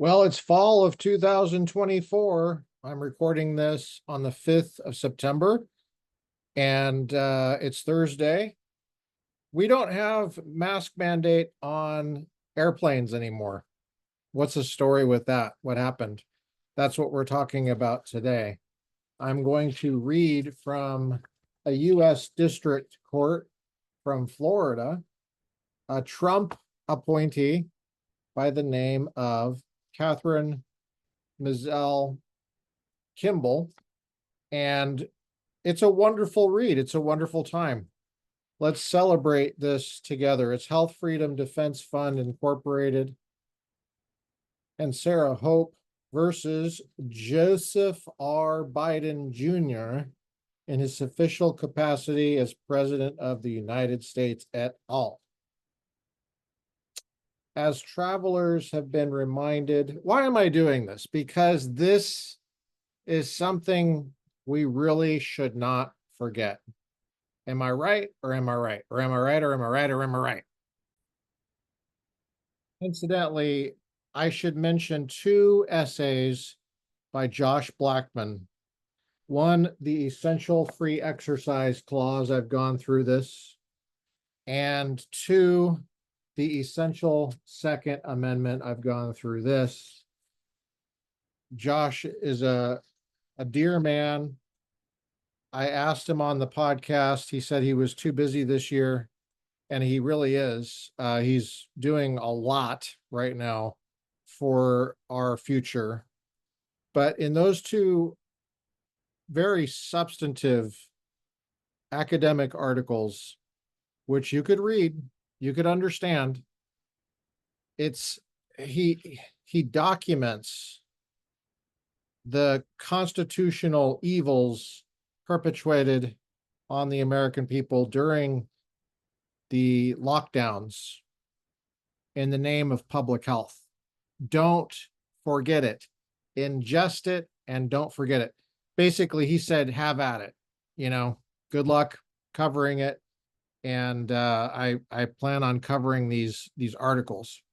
Well, it's fall of 2024. I'm recording this on the 5th of September, and it's Thursday. We don't have mask mandate on airplanes anymore. What's the story with that? What happened? That's what we're talking about today. I'm going to read from a U.S. District Court from Florida, a Trump appointee by the name of Kathryn Kimball, and it's a wonderful read. It's a wonderful time. Let's celebrate this together. It's Health Freedom Defense Fund Incorporated and Sarah Hope versus Joseph R. Biden Jr. in his official capacity as President of the United States et al. As travelers have been reminded, why am I doing this? Because this is something we really should not forget. Am I right or am I right? Or am I right or am I right or am I right? Incidentally, I should mention two essays by Josh Blackman. One, the Essential Free Exercise Clause. I've gone through this. And two, the Essential Second Amendment. I've gone through this. Josh is a dear man. I asked him on the podcast. He said he was too busy this year, and he really is. He's doing a lot right now for our future. But in those two very substantive academic articles, which you could read, you could understand, he documents the constitutional evils perpetrated on the American people during the lockdowns in the name of public health. Don't forget it. Ingest it and don't forget it. Basically, he said, have at it. Good luck covering it. And I plan on covering these articles.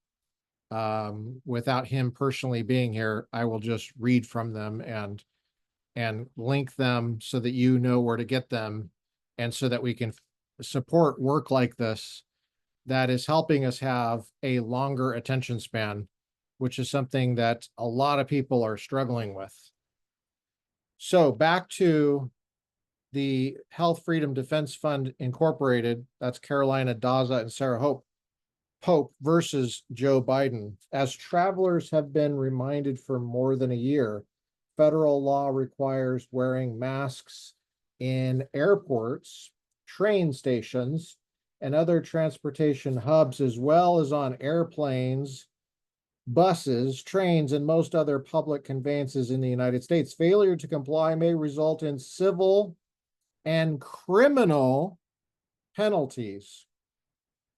Without him personally being here, I will just read from them and link them so that you know where to get them, and so that we can support work like this that is helping us have a longer attention span, which is something that a lot of people are struggling with. So back to the Health Freedom Defense Fund Incorporated, that's Carolina Daza and Sarah Pope versus Joe Biden. As travelers have been reminded for more than a year, federal law requires wearing masks in airports, train stations, and other transportation hubs, as well as on airplanes, buses, trains, and most other public conveyances in the United States. Failure to comply may result in civil and criminal penalties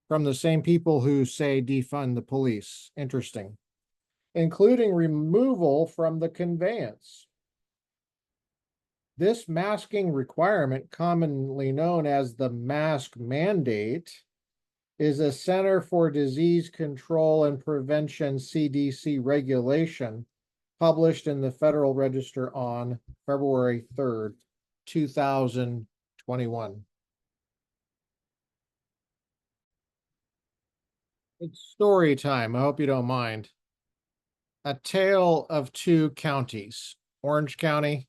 from the same people who say defund the police. Interesting. Including removal from the conveyance. This masking requirement, commonly known as the Mask Mandate, is a Center for Disease Control and Prevention CDC regulation published in the Federal Register on February 3rd, 2021. It's story time. I hope you don't mind. A tale of two counties, Orange County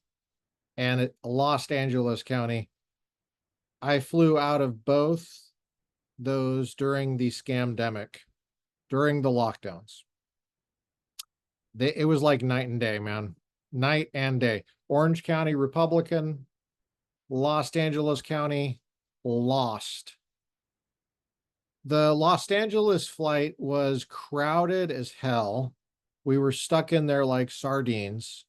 and Los Angeles County. I flew out of both those during the scamdemic, during the lockdowns. It was like night and day, man. Night and day. Orange County, Republican. Los Angeles County, lost. The Los Angeles flight was crowded as hell. We were stuck in there like sardines.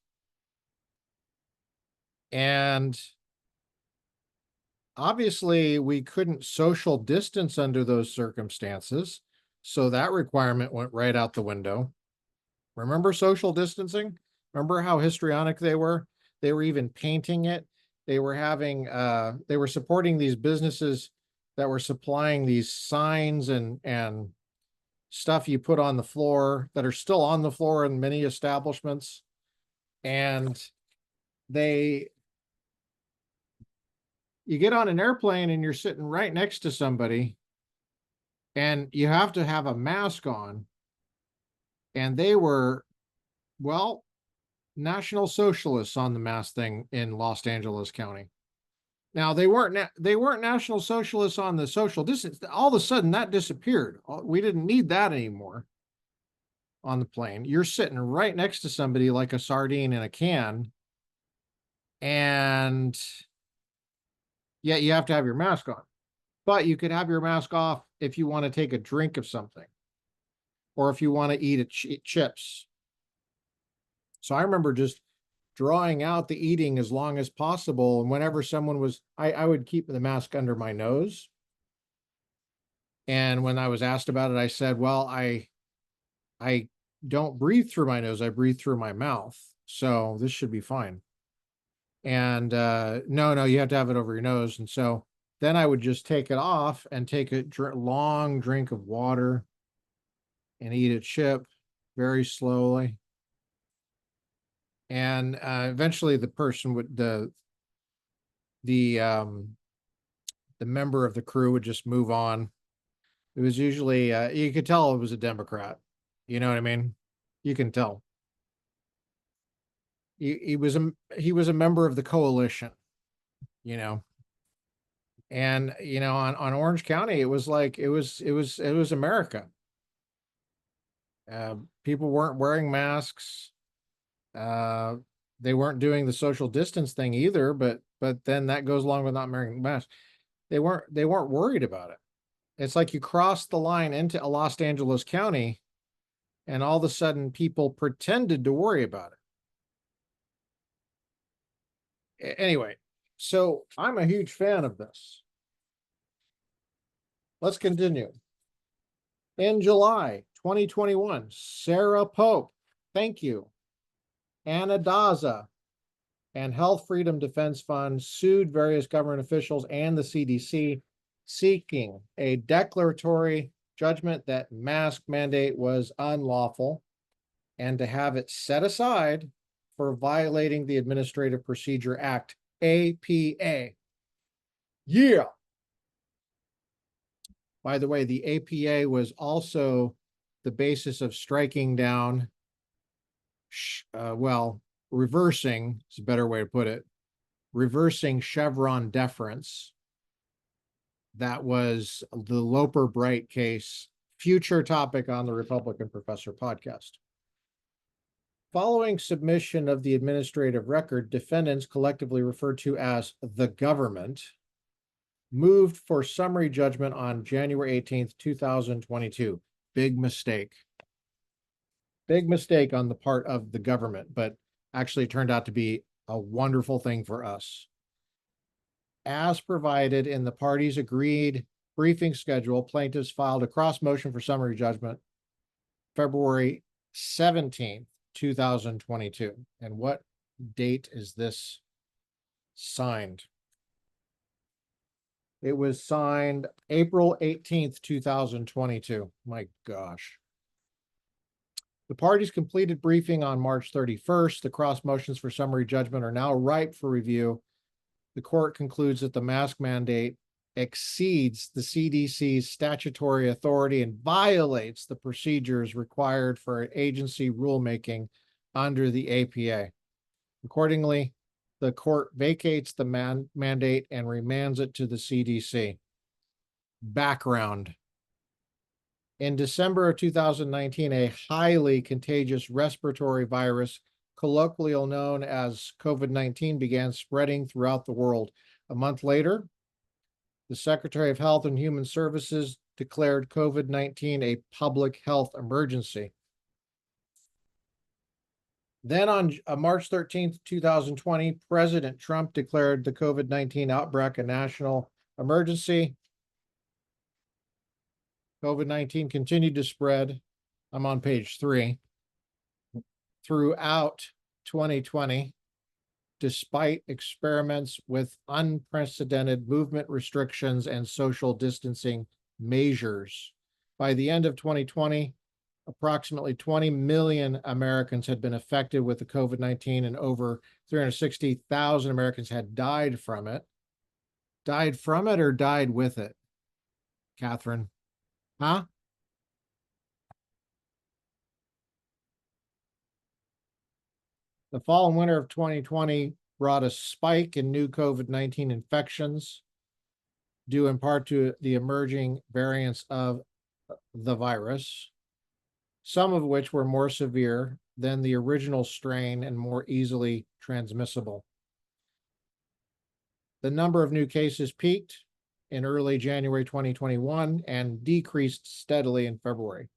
And obviously, we couldn't social distance under those circumstances. So that requirement went right out the window. Remember social distancing? Remember how histrionic they were? They were even painting it. They were they were supporting these businesses that were supplying these signs and stuff you put on the floor that are still on the floor in many establishments. And you get on an airplane and you're sitting right next to somebody and you have to have a mask on. And they were, well, National Socialists on the mask thing in Los Angeles County. Now they weren't National Socialists on the social distance. All of a sudden that disappeared. We didn't need that anymore on the plane. You're sitting right next to somebody like a sardine in a can, and yet you have to have your mask on. But you could have your mask off if you want to take a drink of something, or if you want to eat chips. So I remember just drawing out the eating as long as possible. And whenever someone was, I would keep the mask under my nose. And when I was asked about it, I said, well, I don't breathe through my nose. I breathe through my mouth. So this should be fine. And no, you have to have it over your nose. And so then I would just take it off and take a long drink of water and eat a chip very slowly. And eventually the person would, the member of the crew would just move on. It was usually, you could tell it was a Democrat. You know what I mean? You can tell. He was a member of the coalition, you know. And, you know, on Orange County, it was like, it was America. People weren't wearing masks. They weren't doing the social distance thing either, but then that goes along with not wearing masks. They weren't worried about it. It's like you crossed the line into Los Angeles County and all of a sudden people pretended to worry about it. Anyway, so I'm a huge fan of this. Let's continue. In July 2021, Sarah Pope, thank you, Anna Daza, and Health Freedom Defense Fund sued various government officials and the CDC, seeking a declaratory judgment that mask mandate was unlawful and to have it set aside for violating the Administrative Procedure Act, APA. Yeah. By the way, the APA was also the basis of striking down, reversing, is a better way to put it, reversing Chevron deference. That was the Loper Bright case, future topic on the Republican Professor podcast. Following submission of the administrative record, defendants, collectively referred to as the government, moved for summary judgment on January 18th, 2022. Big mistake. Big mistake on the part of the government, but actually turned out to be a wonderful thing for us. As provided in the parties' agreed briefing schedule, plaintiffs filed a cross motion for summary judgment February 17th, 2022. And what date is this signed? It was signed April 18th, 2022. My gosh. The parties completed briefing on March 31st. The cross motions for summary judgment are now ripe for review. The court concludes that the mask mandate exceeds the CDC's statutory authority and violates the procedures required for agency rulemaking under the APA. Accordingly, the court vacates the mandate and remands it to the CDC. Background. In December of 2019, a highly contagious respiratory virus, colloquially known as COVID-19, began spreading throughout the world. A month later, the Secretary of Health and Human Services declared COVID-19 a public health emergency. Then on March 13th, 2020, President Trump declared the COVID-19 outbreak a national emergency. COVID-19 continued to spread. I'm on page 3. Throughout 2020, despite experiments with unprecedented movement restrictions and social distancing measures. By the end of 2020, approximately 20 million Americans had been affected with the COVID-19, and over 360,000 Americans had died from it. Died from it or died with it, Kathryn? Huh? The fall and winter of 2020 brought a spike in new COVID-19 infections, due in part to the emerging variants of the virus, some of which were more severe than the original strain and more easily transmissible. The number of new cases peaked in early January 2021 and decreased steadily in February.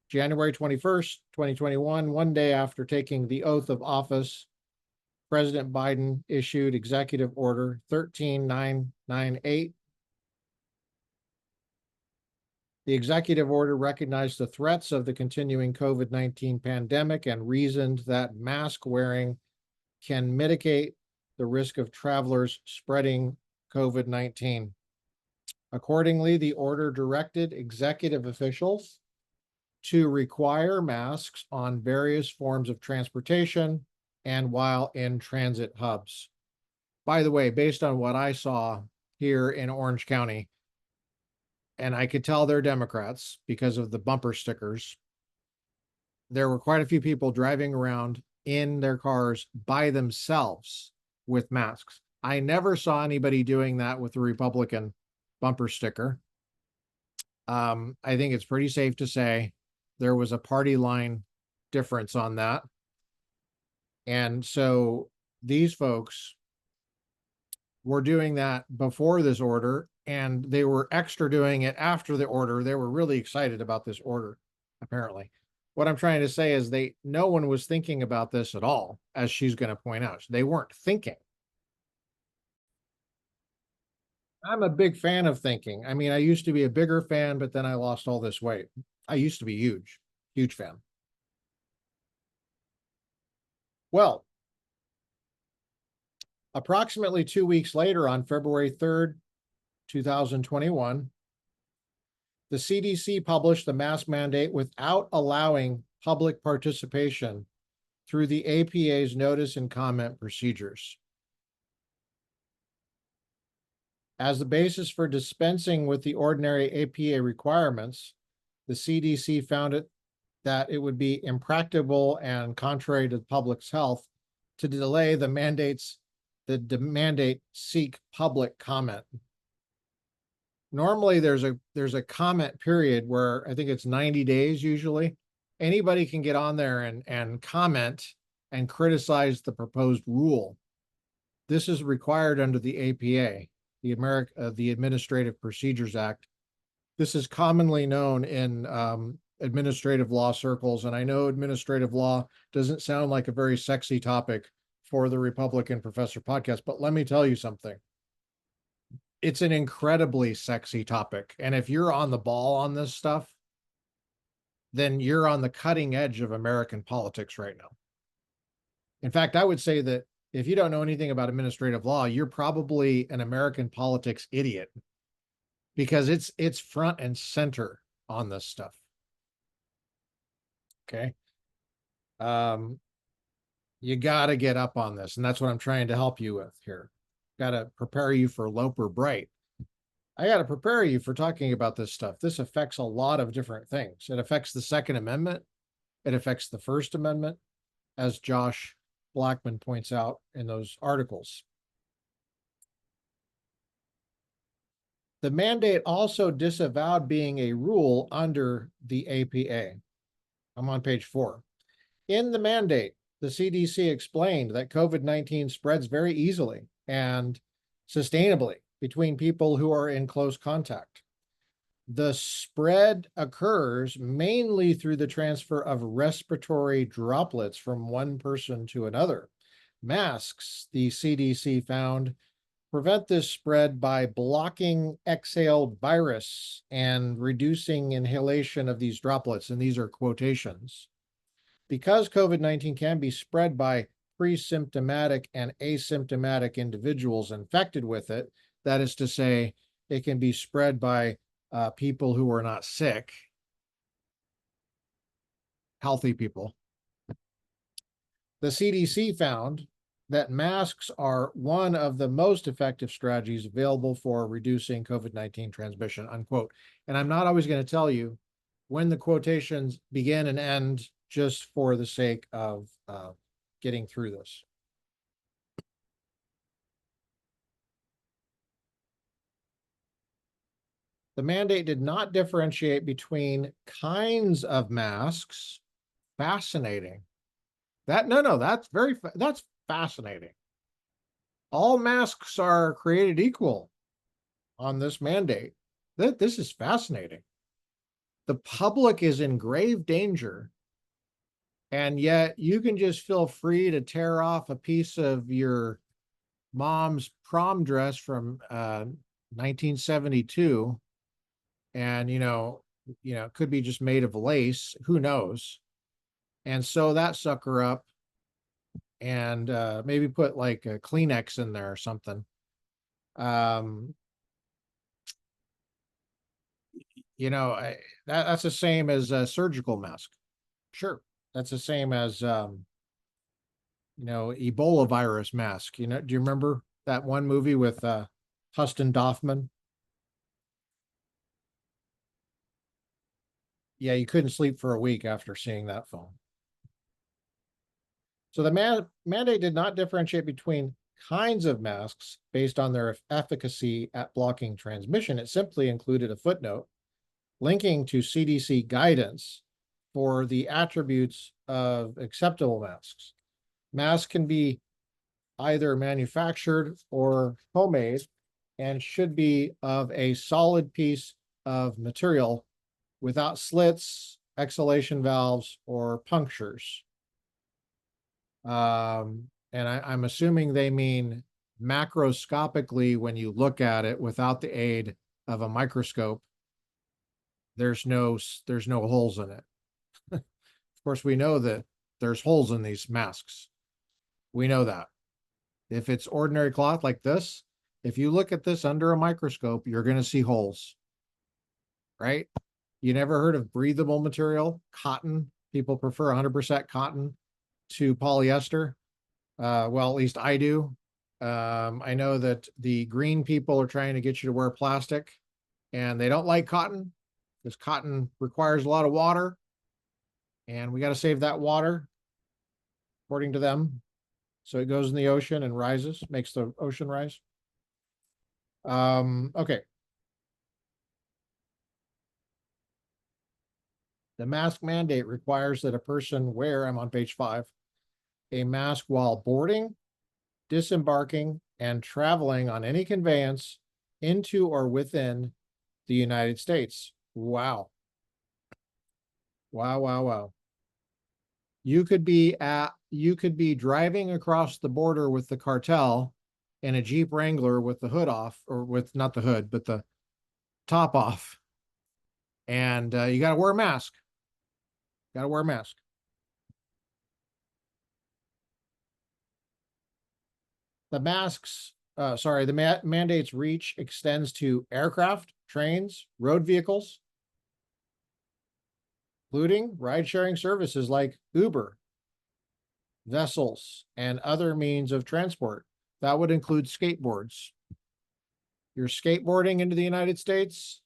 January 21st, 2021, one day after taking the oath of office, President Biden issued Executive Order 13998. The executive order recognized the threats of the continuing COVID-19 pandemic and reasoned that mask wearing can mitigate the risk of travelers spreading COVID-19. Accordingly, the order directed executive officials to require masks on various forms of transportation and while in transit hubs. By the way, based on what I saw here in Orange County, and I could tell they're Democrats because of the bumper stickers, there were quite a few people driving around in their cars by themselves with masks. I never saw anybody doing that with the Republican bumper sticker. I think it's pretty safe to say there was a party line difference on that. And so these folks were doing that before this order, and they were extra doing it after the order. They were really excited about this order, apparently. What I'm trying to say is no one was thinking about this at all, as she's going to point out. They weren't thinking. I'm a big fan of thinking. I mean, I used to be a bigger fan, but then I lost all this weight. I used to be huge fan. Well, approximately 2 weeks later, on February 3rd, 2021, the CDC published the mask mandate without allowing public participation through the APA's notice and comment procedures. As the basis for dispensing with the ordinary APA requirements, the CDC found that it would be impracticable and contrary to the public's health to delay the mandate seek public comment. Normally there's a comment period where I think it's 90 days usually. Anybody can get on there and comment and criticize the proposed rule. This is required under the APA, the Administrative Procedures Act. This is commonly known in administrative law circles, and I know administrative law doesn't sound like a very sexy topic for the Republican Professor podcast, but let me tell you something. It's an incredibly sexy topic, and if you're on the ball on this stuff, then you're on the cutting edge of American politics right now. In fact, I would say that if you don't know anything about administrative law, you're probably an American politics idiot, because it's front and center on this stuff. Okay. You got to get up on this, and that's what I'm trying to help you with here. Got to prepare you for Loper Bright. I got to prepare you for talking about this stuff. This affects a lot of different things. It affects the Second Amendment. It affects the First Amendment, as Josh Blackman points out in those articles. The mandate also disavowed being a rule under the APA. I'm on page 4. In the mandate, the CDC explained that COVID-19 spreads very easily and sustainably between people who are in close contact. The spread occurs mainly through the transfer of respiratory droplets from one person to another. Masks, the CDC found, prevent this spread by blocking exhaled virus and reducing inhalation of these droplets, and these are quotations. Because COVID-19 can be spread by pre-symptomatic and asymptomatic individuals infected with it, that is to say, it can be spread by people who were not sick, healthy people. The CDC found that masks are one of the most effective strategies available for reducing COVID-19 transmission, unquote. And I'm not always going to tell you when the quotations begin and end just for the sake of getting through this. The mandate did not differentiate between kinds of masks. Fascinating. That's fascinating. All masks are created equal on this mandate. This is fascinating. The public is in grave danger, and yet you can just feel free to tear off a piece of your mom's prom dress from 1972, and it could be just made of lace, who knows, and sew that sucker up and maybe put like a Kleenex in there or something. That's the same as a surgical mask. Sure, that's the same as Ebola virus mask. Do you remember that one movie with Huston Doffman? Yeah, you couldn't sleep for a week after seeing that film. So the mandate did not differentiate between kinds of masks based on their efficacy at blocking transmission. It simply included a footnote linking to CDC guidance for the attributes of acceptable masks. Masks can be either manufactured or homemade and should be of a solid piece of material without slits, exhalation valves, or punctures. And I'm assuming they mean macroscopically when you look at it without the aid of a microscope. There's no holes in it. Of course, we know that there's holes in these masks. We know that. If it's ordinary cloth like this, if you look at this under a microscope, you're going to see holes, right? You never heard of breathable material, cotton? People prefer 100% cotton to polyester. Well, at least I do. I know that the green people are trying to get you to wear plastic, and they don't like cotton because cotton requires a lot of water, and we got to save that water, according to them. So it goes in the ocean and rises, makes the ocean rise. Okay. The mask mandate requires that a person wear, I'm on page 5, a mask while boarding, disembarking, and traveling on any conveyance into or within the United States. Wow. Wow, wow, wow. You could be driving across the border with the cartel in a Jeep Wrangler with the hood off, or with not the hood, but the top off. And you got to wear a mask. Got to wear a mask. The mandate's reach extends to aircraft, trains, road vehicles, including ride-sharing services like Uber, vessels, and other means of transport. That would include skateboards. You're skateboarding into the United States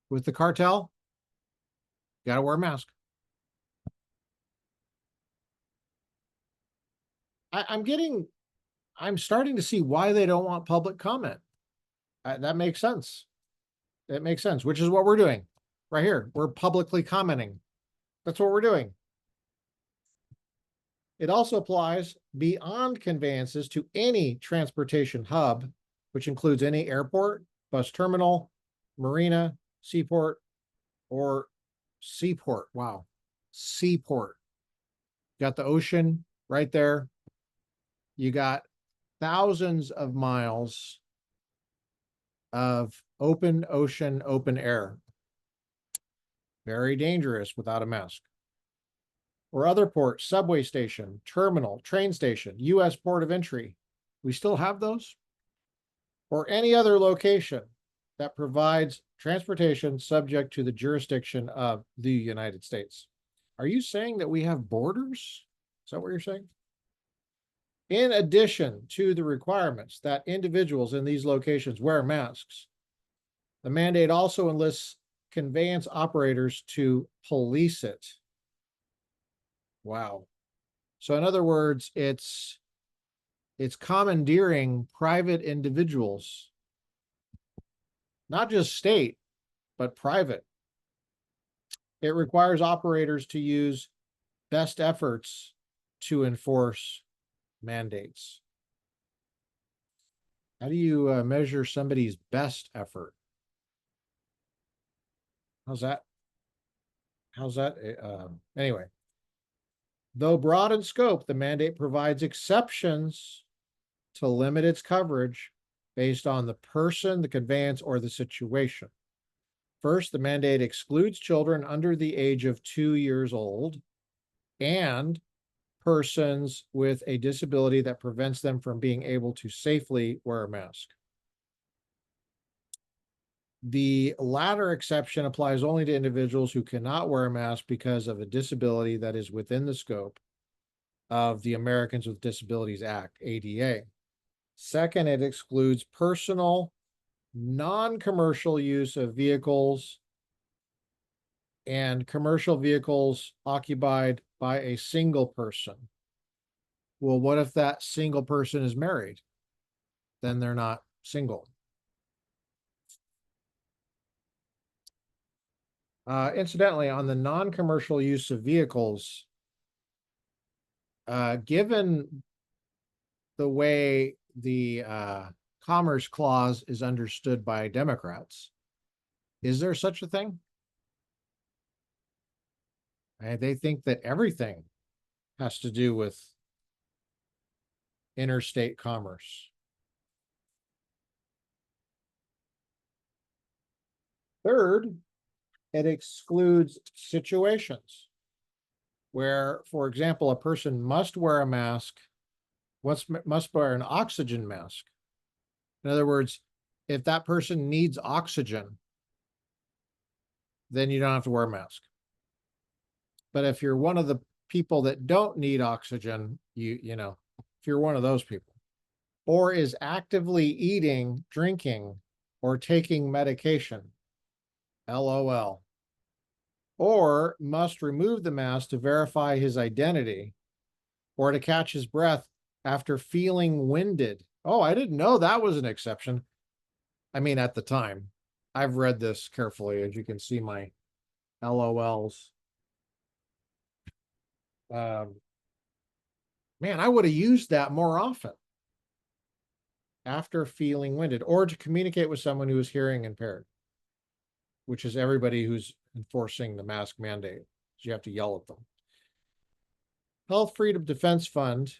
with the cartel, you got to wear a mask. I'm starting to see why they don't want public comment. That makes sense. It makes sense, which is what we're doing right here. We're publicly commenting. That's what we're doing. It also applies beyond conveyances to any transportation hub, which includes any airport, bus terminal, marina, seaport, or seaport. Wow. Seaport. Got the ocean right there. You got thousands of miles of open ocean, open air. Very dangerous without a mask. Or other ports, subway station, terminal, train station, U.S. port of entry. We still have those? Or any other location that provides transportation subject to the jurisdiction of the United States. Are you saying that we have borders? Is that what you're saying? In addition to the requirements that individuals in these locations wear masks, the mandate also enlists conveyance operators to police it. Wow. So in other words, it's commandeering private individuals, not just state, but private. It requires operators to use best efforts to enforce mandates. How do you measure somebody's best effort? How's that? Anyway, though broad in scope, the mandate provides exceptions to limit its coverage based on the person, the conveyance, or the situation. First, the mandate excludes children under the age of 2 years old and persons with a disability that prevents them from being able to safely wear a mask. The latter exception applies only to individuals who cannot wear a mask because of a disability that is within the scope of the Americans with Disabilities Act, ADA. Second, it excludes personal, non-commercial use of vehicles and commercial vehicles occupied by a single person. Well, what if that single person is married? Then they're not single. Incidentally, on the non-commercial use of vehicles, given the way the Commerce Clause is understood by Democrats, is there such a thing? They think that everything has to do with interstate commerce. Third, it excludes situations where, for example, a person must wear a mask, must wear an oxygen mask. In other words, if that person needs oxygen, then you don't have to wear a mask. But if you're one of the people that don't need oxygen, you know, if you're one of those people, or is actively eating, drinking, or taking medication, LOL, or must remove the mask to verify his identity or to catch his breath after feeling winded. Oh, I didn't know that was an exception. I mean, at the time, I've read this carefully, as you can see my LOLs. Man, I would have used that more often. After feeling winded, or to communicate with someone who is hearing impaired, which is everybody who's enforcing the mask mandate. So you have to yell at them. Health Freedom Defense Fund,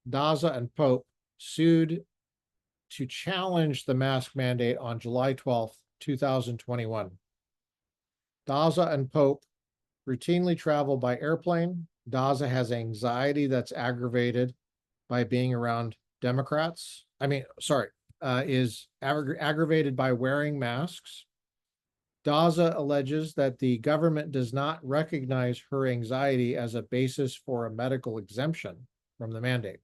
Daza and Pope sued to challenge the mask mandate on July 12th, 2021. Daza and Pope routinely travel by airplane. Daza has anxiety that's aggravated by being around Democrats. Is aggravated by wearing masks. Daza alleges that the government does not recognize her anxiety as a basis for a medical exemption from the mandate.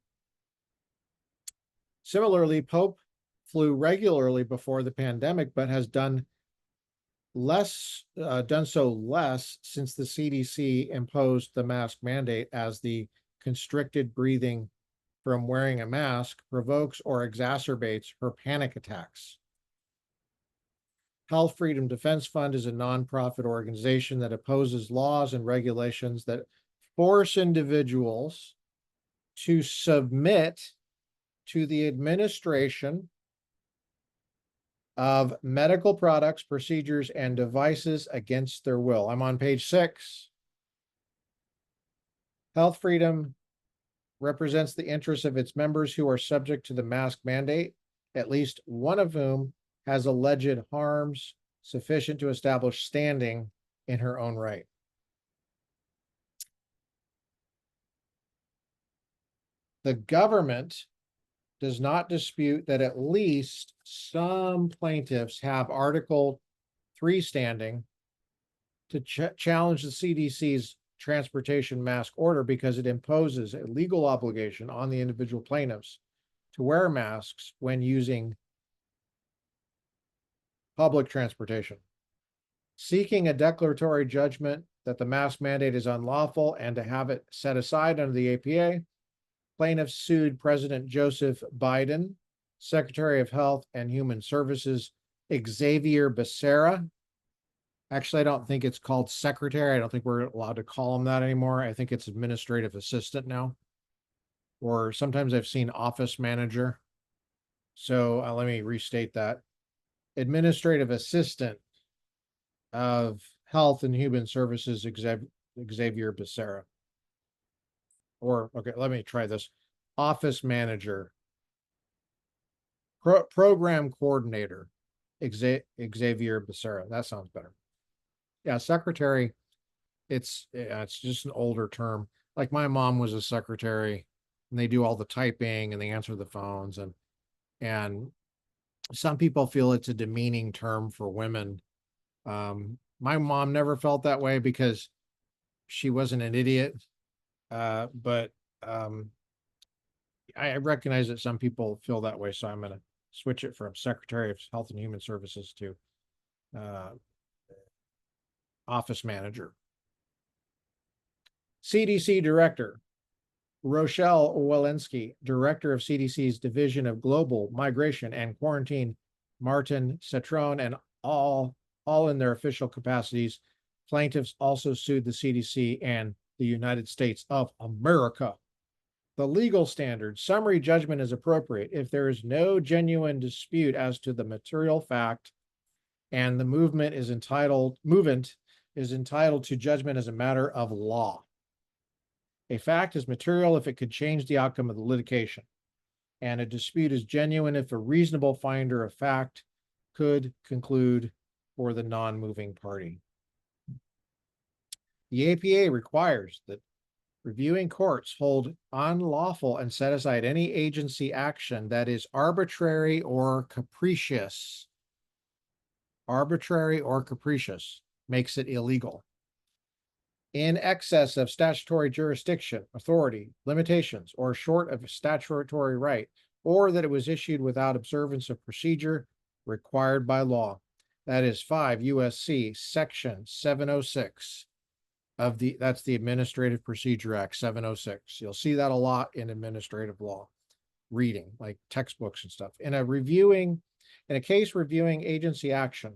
Similarly, Pope flew regularly before the pandemic, but has done so less since the CDC imposed the mask mandate, as the constricted breathing from wearing a mask provokes or exacerbates her panic attacks. Health Freedom Defense Fund is a nonprofit organization that opposes laws and regulations that force individuals to submit to the administration of medical products, procedures, and devices against their will. I'm on page 6. Health Freedom represents the interests of its members who are subject to the mask mandate, at least one of whom has alleged harms sufficient to establish standing in her own right. The government does not dispute that at least some plaintiffs have Article 3 standing to challenge the CDC's transportation mask order because it imposes a legal obligation on the individual plaintiffs to wear masks when using public transportation. Seeking a declaratory judgment that the mask mandate is unlawful and to have it set aside under the APA, plaintiffs sued President Joseph Biden, Secretary of Health and Human Services Xavier Becerra. Actually, I don't think it's called secretary. I don't think we're allowed to call him that anymore. I think it's administrative assistant now. Or sometimes I've seen office manager. So let me restate that. Administrative assistant of Health and Human Services Xavier Becerra. Or, okay, let me try this. Office manager. Program coordinator Xavier Becerra. That sounds better. Yeah, secretary, it's just an older term. Like my mom was a secretary and they do all the typing and they answer the phones, and some people feel it's a demeaning term for women. My mom never felt that way because she wasn't an idiot. But I recognize that some people feel that way, so I'm going to switch it from Secretary of Health and Human Services to office manager. CDC Director Rochelle Walensky, Director of CDC's Division of Global Migration and Quarantine, Martin Citron, and all in their official capacities. Plaintiffs also sued the CDC and the United States of America. The legal standard: summary judgment is appropriate if there is no genuine dispute as to the material fact and the movement is entitled to judgment as a matter of law. A fact is material if it could change the outcome of the litigation, and a dispute is genuine if a reasonable finder of fact could conclude for the non-moving party. The APA requires that reviewing courts hold unlawful and set aside any agency action that is arbitrary or capricious. Arbitrary or capricious makes it illegal. In excess of statutory jurisdiction, authority, limitations, or short of statutory right, or that it was issued without observance of procedure required by law. That is 5 U.S.C. Section 706 of that's the Administrative Procedure Act 706. You'll see that a lot in administrative law reading, like textbooks and stuff. In a case reviewing agency action,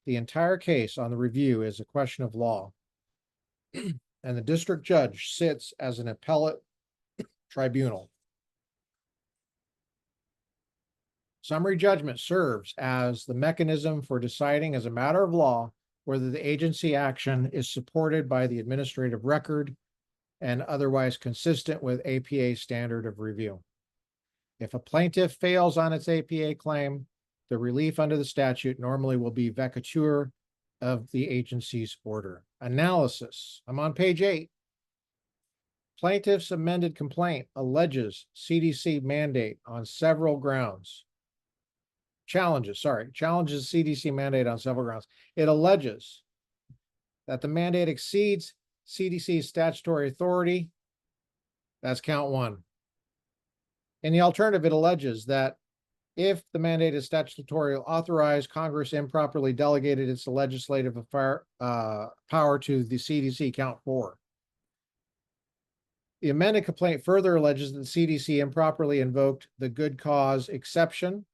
the entire case on the review is a question of law, and the district judge sits as an appellate tribunal. Summary judgment serves as the mechanism for deciding as a matter of law whether the agency action is supported by the administrative record and otherwise consistent with APA standard of review. If a plaintiff fails on its APA claim, the relief under the statute normally will be vacatur of the agency's order. Analysis. I'm on page 8. Plaintiff's amended complaint alleges CDC mandate on several grounds. Challenges CDC mandate on several grounds. It alleges that the mandate exceeds CDC's statutory authority. That's count 1. In the alternative, it alleges that if the mandate is statutorily authorized, Congress improperly delegated its legislative power to the CDC, count 4. The amended complaint further alleges that the CDC improperly invoked the good cause exception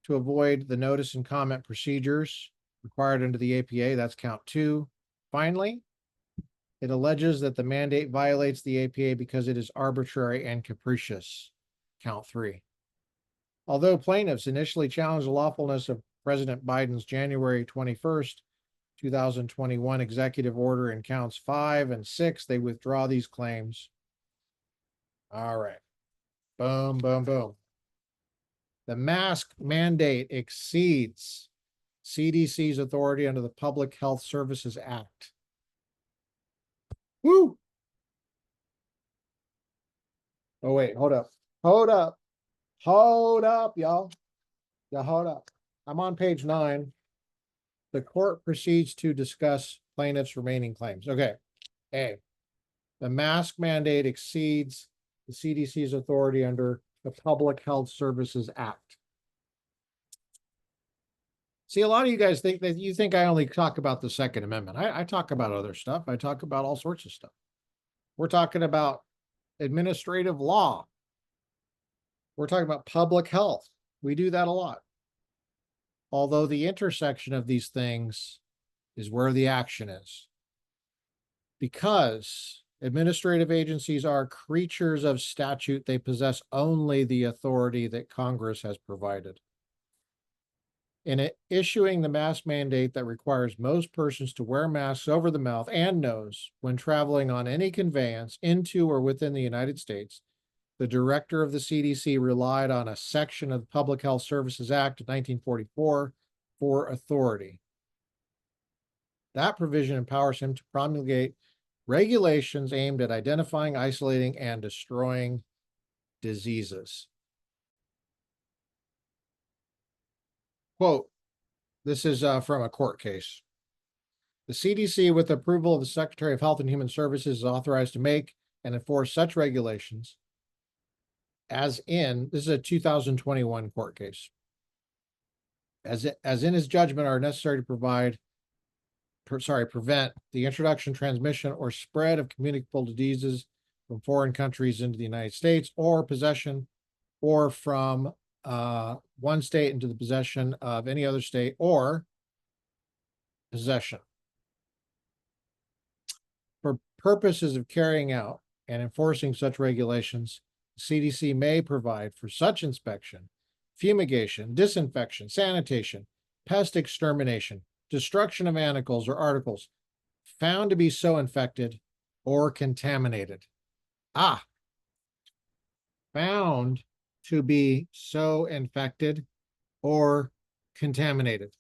to avoid the notice and comment procedures required under the APA. That's count 2. Finally, it alleges that the mandate violates the APA because it is arbitrary and capricious. Count 3. Although plaintiffs initially challenged the lawfulness of President Biden's January 21st, 2021 executive order in counts 5 and 6, they withdraw these claims. All right. Boom, boom, boom. The mask mandate exceeds CDC's authority under the Public Health Services Act. Woo! Oh, wait, hold up. Hold up. Hold up, y'all. Yeah, hold up. I'm on page 9. The court proceeds to discuss plaintiff's remaining claims. Okay. A, the mask mandate exceeds the CDC's authority under the Public Health Services Act. See, a lot of you guys think that you think I only talk about the Second Amendment. I talk about other stuff. I talk about all sorts of stuff. We're talking about administrative law. We're talking about public health. We do that a lot. Although the intersection of these things is where the action is. Because administrative agencies are creatures of statute, they possess only the authority that Congress has provided. In issuing the mask mandate that requires most persons to wear masks over the mouth and nose when traveling on any conveyance into or within the United States, the director of the CDC relied on a section of the Public Health Services Act of 1944 for authority. That provision empowers him to promulgate regulations aimed at identifying, isolating, and destroying diseases. Quote, this is from a court case. The CDC, with approval of the Secretary of Health and Human Services, is authorized to make and enforce such regulations as in, this is a 2021 court case, as in his judgment are necessary to prevent the introduction, transmission, or spread of communicable diseases from foreign countries into the United States, or possession, or from one state into the possession of any other state, or possession. For purposes of carrying out and enforcing such regulations, the CDC may provide for such inspection, fumigation, disinfection, sanitation, pest extermination, destruction of animals or articles found to be so infected or contaminated. Found to be so infected or contaminated.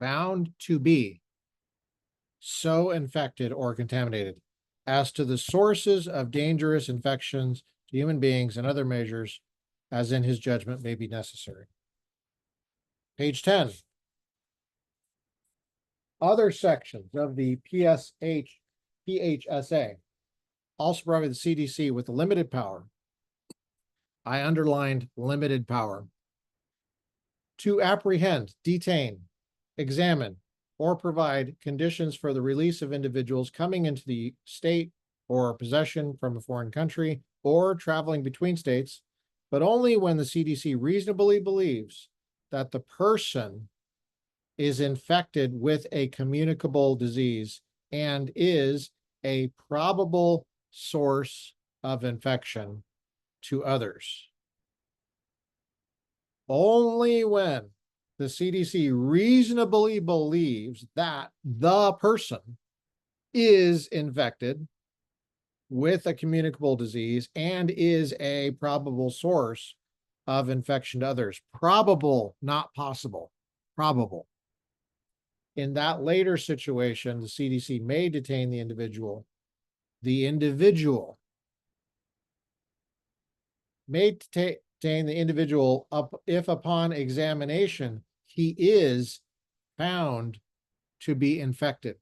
Found to be so infected or contaminated as to the sources of dangerous infections to human beings and other measures as in his judgment may be necessary. Page 10. Other sections of the PHSA also provide the CDC with limited power. I underlined limited power to apprehend, detain, examine, or provide conditions for the release of individuals coming into the state or possession from a foreign country or traveling between states, but only when the CDC reasonably believes that the person is infected with a communicable disease and is a probable source of infection to others. Only when the CDC reasonably believes that the person is infected with a communicable disease and is a probable source of infection to others. Probable, not possible. Probable. In that later situation, the CDC may detain the individual. The individual may detain the individual if upon examination he is found to be infected.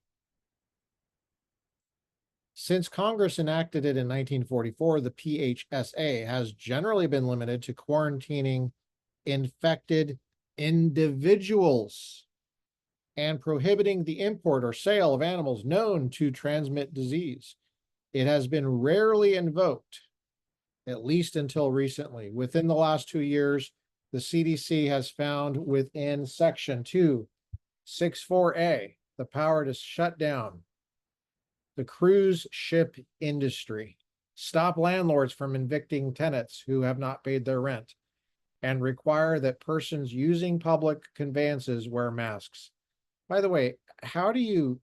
Since Congress enacted it in 1944, the PHSA has generally been limited to quarantining infected individuals and prohibiting the import or sale of animals known to transmit disease. It has been rarely invoked, at least until recently. Within the last 2 years, the CDC has found within Section 264A the power to shut down the cruise ship industry, stop landlords from evicting tenants who have not paid their rent, and require that persons using public conveyances wear masks. By the way, how do you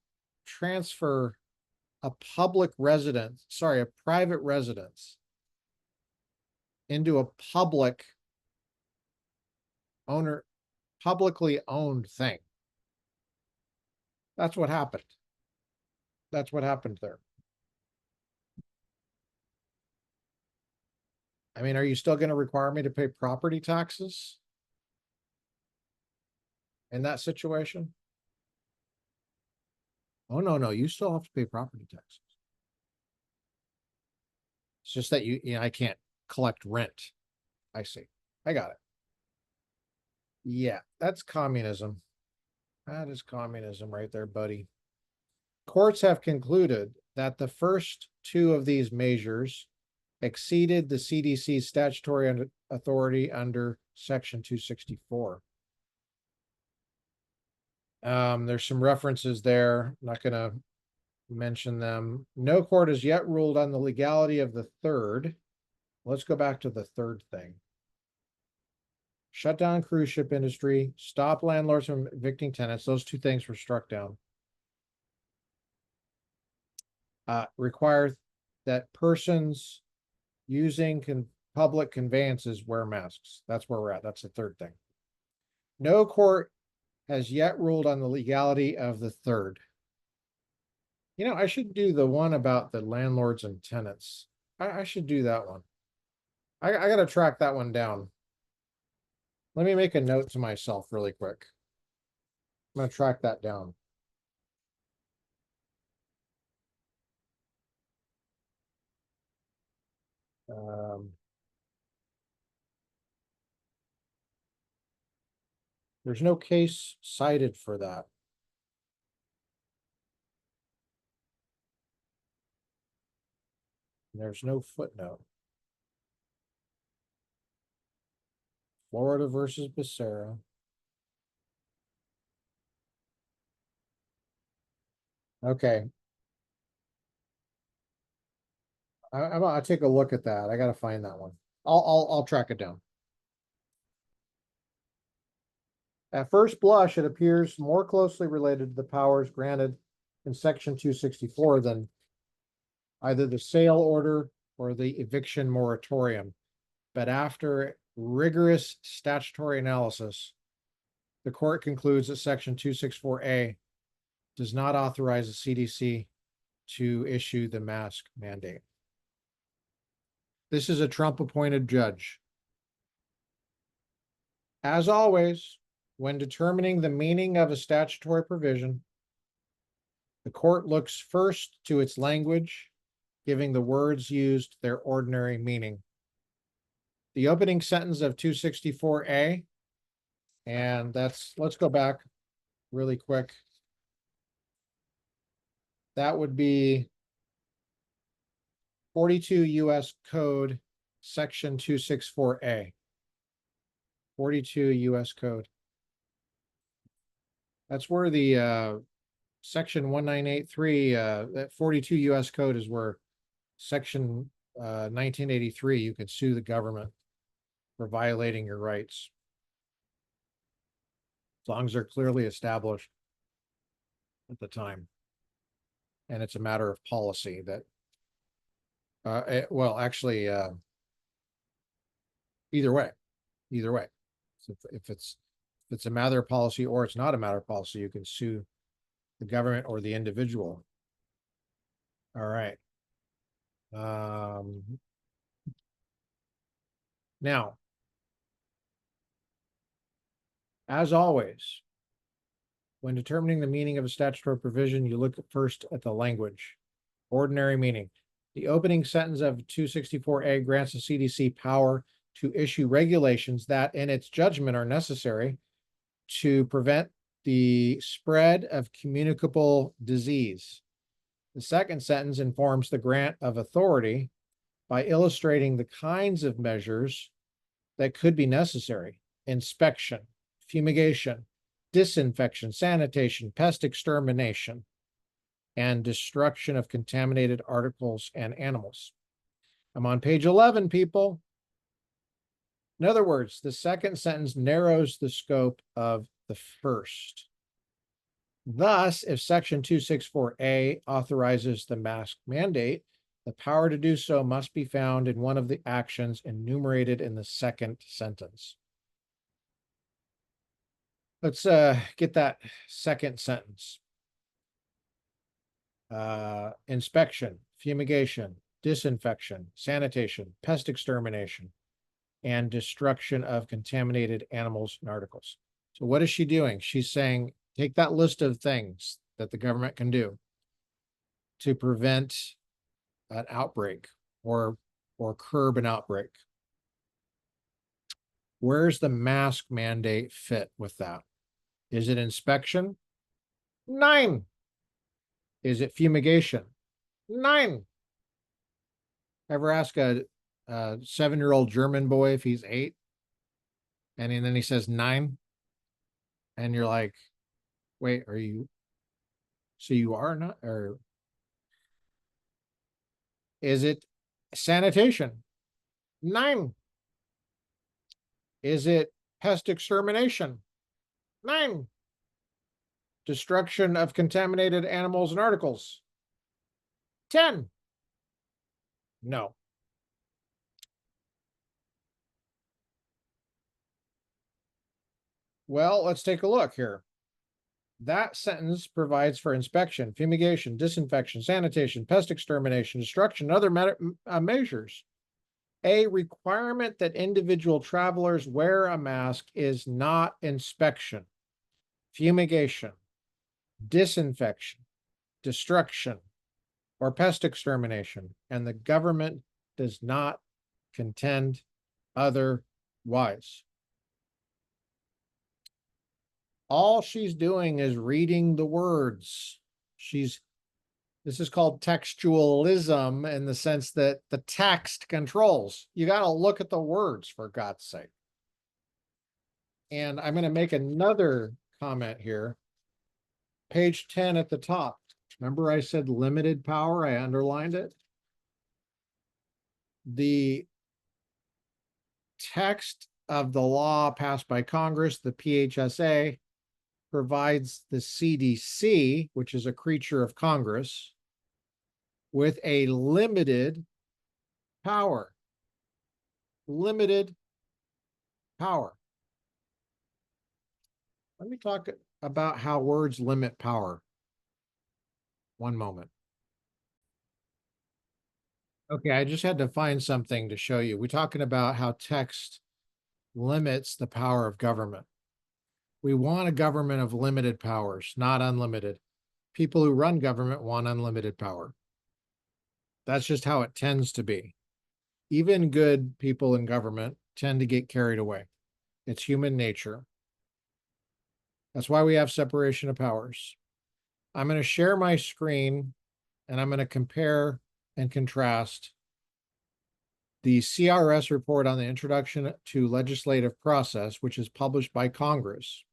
transfer a private residence into a publicly owned thing? That's what happened. That's what happened there. I mean, are you still going to require me to pay property taxes in that situation? Oh, no, no, you still have to pay property taxes. It's just that I can't collect rent. I see. I got it. Yeah, that's communism. That is communism right there, buddy. Courts have concluded that the first two of these measures exceeded the CDC's statutory authority under Section 264. There's some references there. I'm not going to mention them. No court has yet ruled on the legality of the third. Let's go back to the third thing. Shut down cruise ship industry, stop landlords from evicting tenants. Those two things were struck down. Require that persons using public conveyances wear masks. That's where we're at. That's the third thing. No court has yet ruled on the legality of the third. You know, I should do the one about the landlords and tenants. I should do that one. I got to track that one down. Let me make a note to myself really quick. I'm going to track that down. There's no case cited for that. There's no footnote. Florida versus Becerra. Okay. I'll take a look at that. I got to find that one. I'll track it down. At first blush, it appears more closely related to the powers granted in Section 264 than either the sale order or the eviction moratorium. But after rigorous statutory analysis, the court concludes that Section 264A does not authorize the CDC to issue the mask mandate. This is a Trump-appointed judge. As always, when determining the meaning of a statutory provision, the court looks first to its language, giving the words used their ordinary meaning. The opening sentence of 264A, and let's go back really quick. That would be 42 U.S. Code, Section 264A. 42 U.S. Code. That's where the Section 1983, that 42 U.S. Code is where Section 1983, you can sue the government for violating your rights, as long as they're clearly established at the time. And it's a matter of policy that, well, actually, either way. So if it's a matter of policy or it's not a matter of policy, you can sue the government or the individual. All right. Now, as always, when determining the meaning of a statutory provision, you look first at the language, ordinary meaning. The opening sentence of 264A grants the CDC power to issue regulations that, in its judgment, are necessary to prevent the spread of communicable disease. The second sentence informs the grant of authority by illustrating the kinds of measures that could be necessary: inspection, fumigation, disinfection, sanitation, pest extermination, and destruction of contaminated articles and animals. I'm on page 11, people. In other words, the second sentence narrows the scope of the first. Thus, if Section 264A authorizes the mask mandate, the power to do so must be found in one of the actions enumerated in the second sentence. Let's get that second sentence. Inspection, fumigation, disinfection, sanitation, pest extermination, and destruction of contaminated animals and articles. So what is she doing? She's saying, take that list of things that the government can do to prevent an outbreak or curb an outbreak. Where's the mask mandate fit with that? Is it inspection? 9. Is it fumigation? 9. Ever ask a 7-year-old German boy if he's 8? And then he says 9. And you're like, wait, are you? So you are not? Or is it sanitation? 9. Is it pest extermination? 9. Destruction of contaminated animals and articles? 10. No. Well, let's take a look here. That sentence provides for inspection, fumigation, disinfection, sanitation, pest extermination, destruction, and other measures. A requirement that individual travelers wear a mask is not inspection, fumigation, disinfection, destruction, or pest extermination, and the government does not contend otherwise. All she's doing is reading the words. This is called textualism in the sense that the text controls. You got to look at the words, for God's sake. And I'm going to make another comment here. Page 10 at the top. Remember I said limited power? I underlined it. The text of the law passed by Congress, the PHSA, provides the CDC, which is a creature of Congress, with a limited power. Limited power. Let me talk about how words limit power. One moment. Okay, I just had to find something to show you. We're talking about how text limits the power of government. We want a government of limited powers, not unlimited. People who run government want unlimited power. That's just how it tends to be. Even good people in government tend to get carried away. It's human nature. That's why we have separation of powers. I'm going to share my screen and I'm going to compare and contrast the CRS report on the Introduction to Legislative Process, which is published by Congress,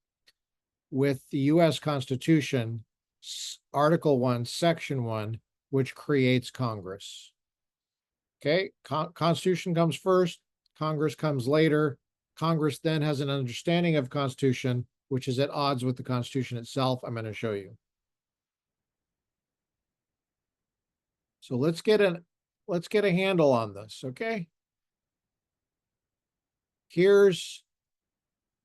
with the U.S. Constitution, Article 1, Section 1, which creates Congress. Okay, Constitution comes first, Congress comes later. Congress then has an understanding of Constitution, which is at odds with the Constitution itself. I'm going to show you. So let's get a handle on this, okay? Here's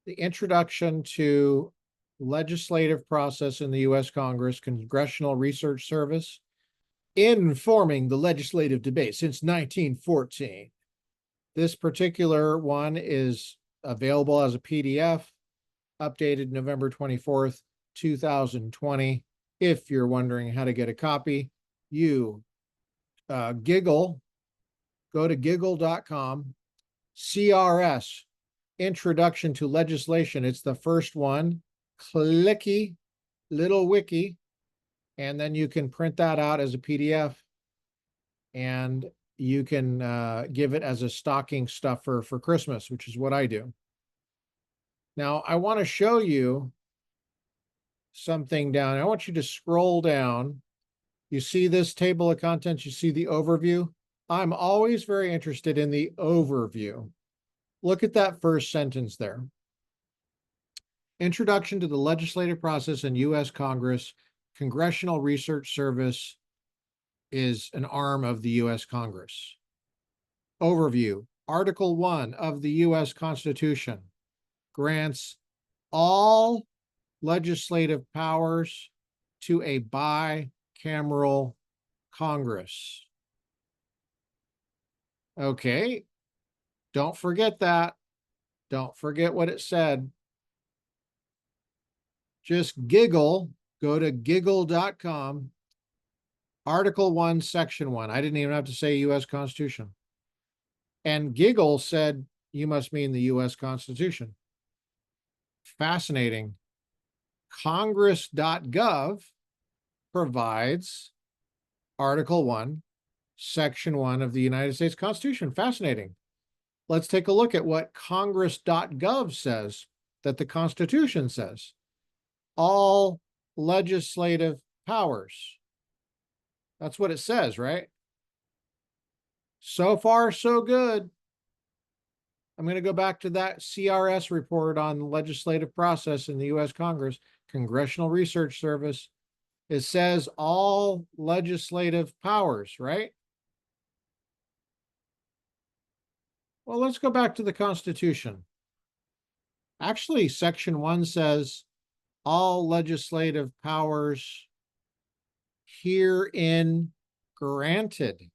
the Introduction to Legislative Process in the U.S. Congress, Congressional Research Service, informing the legislative debate since 1914. This particular one is available as a PDF, updated November 24th, 2020. If you're wondering how to get a copy, you go to giggle.com, CRS, Introduction to Legislation. It's the first one, clicky little wiki, and then you can print that out as a PDF and you can give it as a stocking stuffer for Christmas, which is what I do. Now, I want to show you something down. I want you to scroll down. You see this table of contents, you see the overview. I'm always very interested in the overview. Look at that first sentence there. Introduction to the legislative process in U.S. Congress. Congressional Research Service is an arm of the U.S. Congress. Overview. Article 1 of the U.S. Constitution grants all legislative powers to a bicameral Congress. Okay, don't forget that. Don't forget what it said. Just giggle, go to giggle.com, Article 1, Section 1. I didn't even have to say U.S. Constitution. And Giggle said, you must mean the U.S. Constitution. Fascinating. Congress.gov provides Article 1, Section 1 of the United States Constitution. Fascinating. Let's take a look at what Congress.gov says that the Constitution says. All legislative powers. That's what it says, right? So far, so good. I'm going to go back to that CRS report on the legislative process in the U.S. Congress, Congressional Research Service. It says all legislative powers, right? Well, let's go back to the Constitution. Actually, Section 1 says all legislative powers herein granted.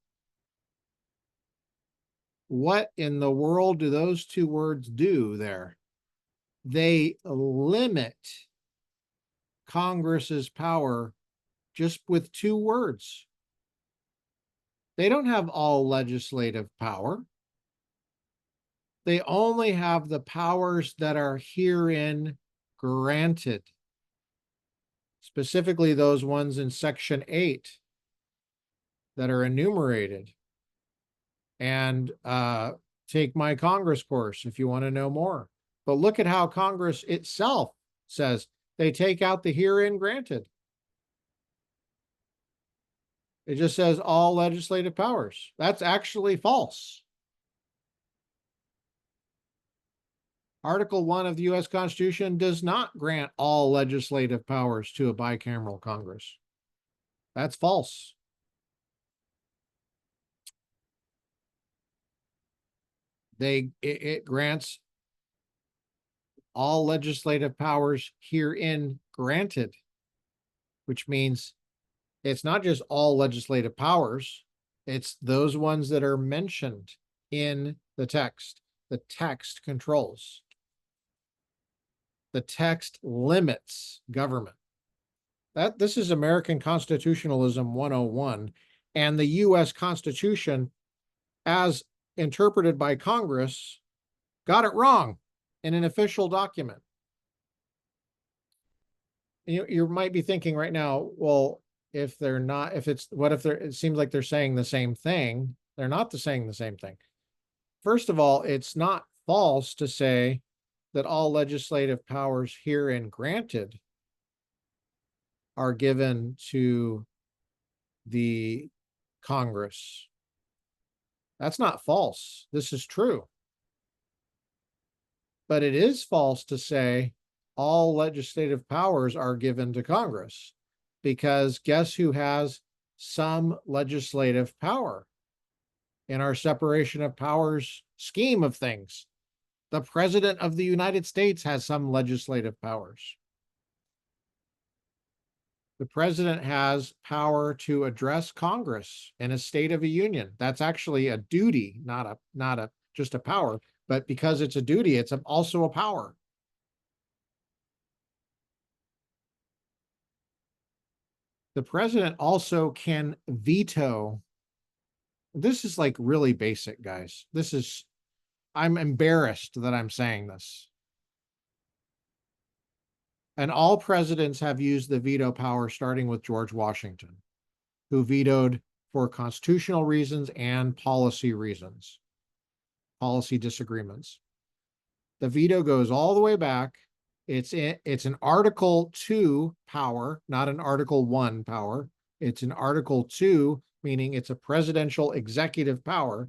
What in the world do those two words do there? They limit Congress's power just with two words. They don't have all legislative power. They only have the powers that are herein granted. Specifically, those ones in Section 8 that are enumerated. And take my Congress course if you want to know more. But look at how Congress itself says they take out the herein granted. It just says all legislative powers. That's actually false. Article 1 of the U.S. Constitution does not grant all legislative powers to a bicameral Congress. That's false. It grants all legislative powers herein granted, which means it's not just all legislative powers, it's those ones that are mentioned in the text. The text controls. The text limits government. This is American Constitutionalism 101, and the U.S. Constitution, as interpreted by Congress, got it wrong in an official document. You might be thinking right now, well, it seems like they're saying the same thing. They're not saying the same thing. First of all, it's not false to say that all legislative powers herein granted are given to the Congress. That's not false. This is true. But it is false to say all legislative powers are given to Congress, because guess who has some legislative power in our separation of powers scheme of things? The President of the United States has some legislative powers. The president has power to address Congress in a State of the Union. That's actually a duty, not just a power. But because it's a duty, it's also a power. The president also can veto. This is like really basic, guys. I'm embarrassed that I'm saying this. And all presidents have used the veto power, starting with George Washington, who vetoed for constitutional reasons and policy reasons, policy disagreements. The veto goes all the way back. It's an Article 2 power, not an Article 1 power. It's an Article 2, meaning it's a presidential executive power.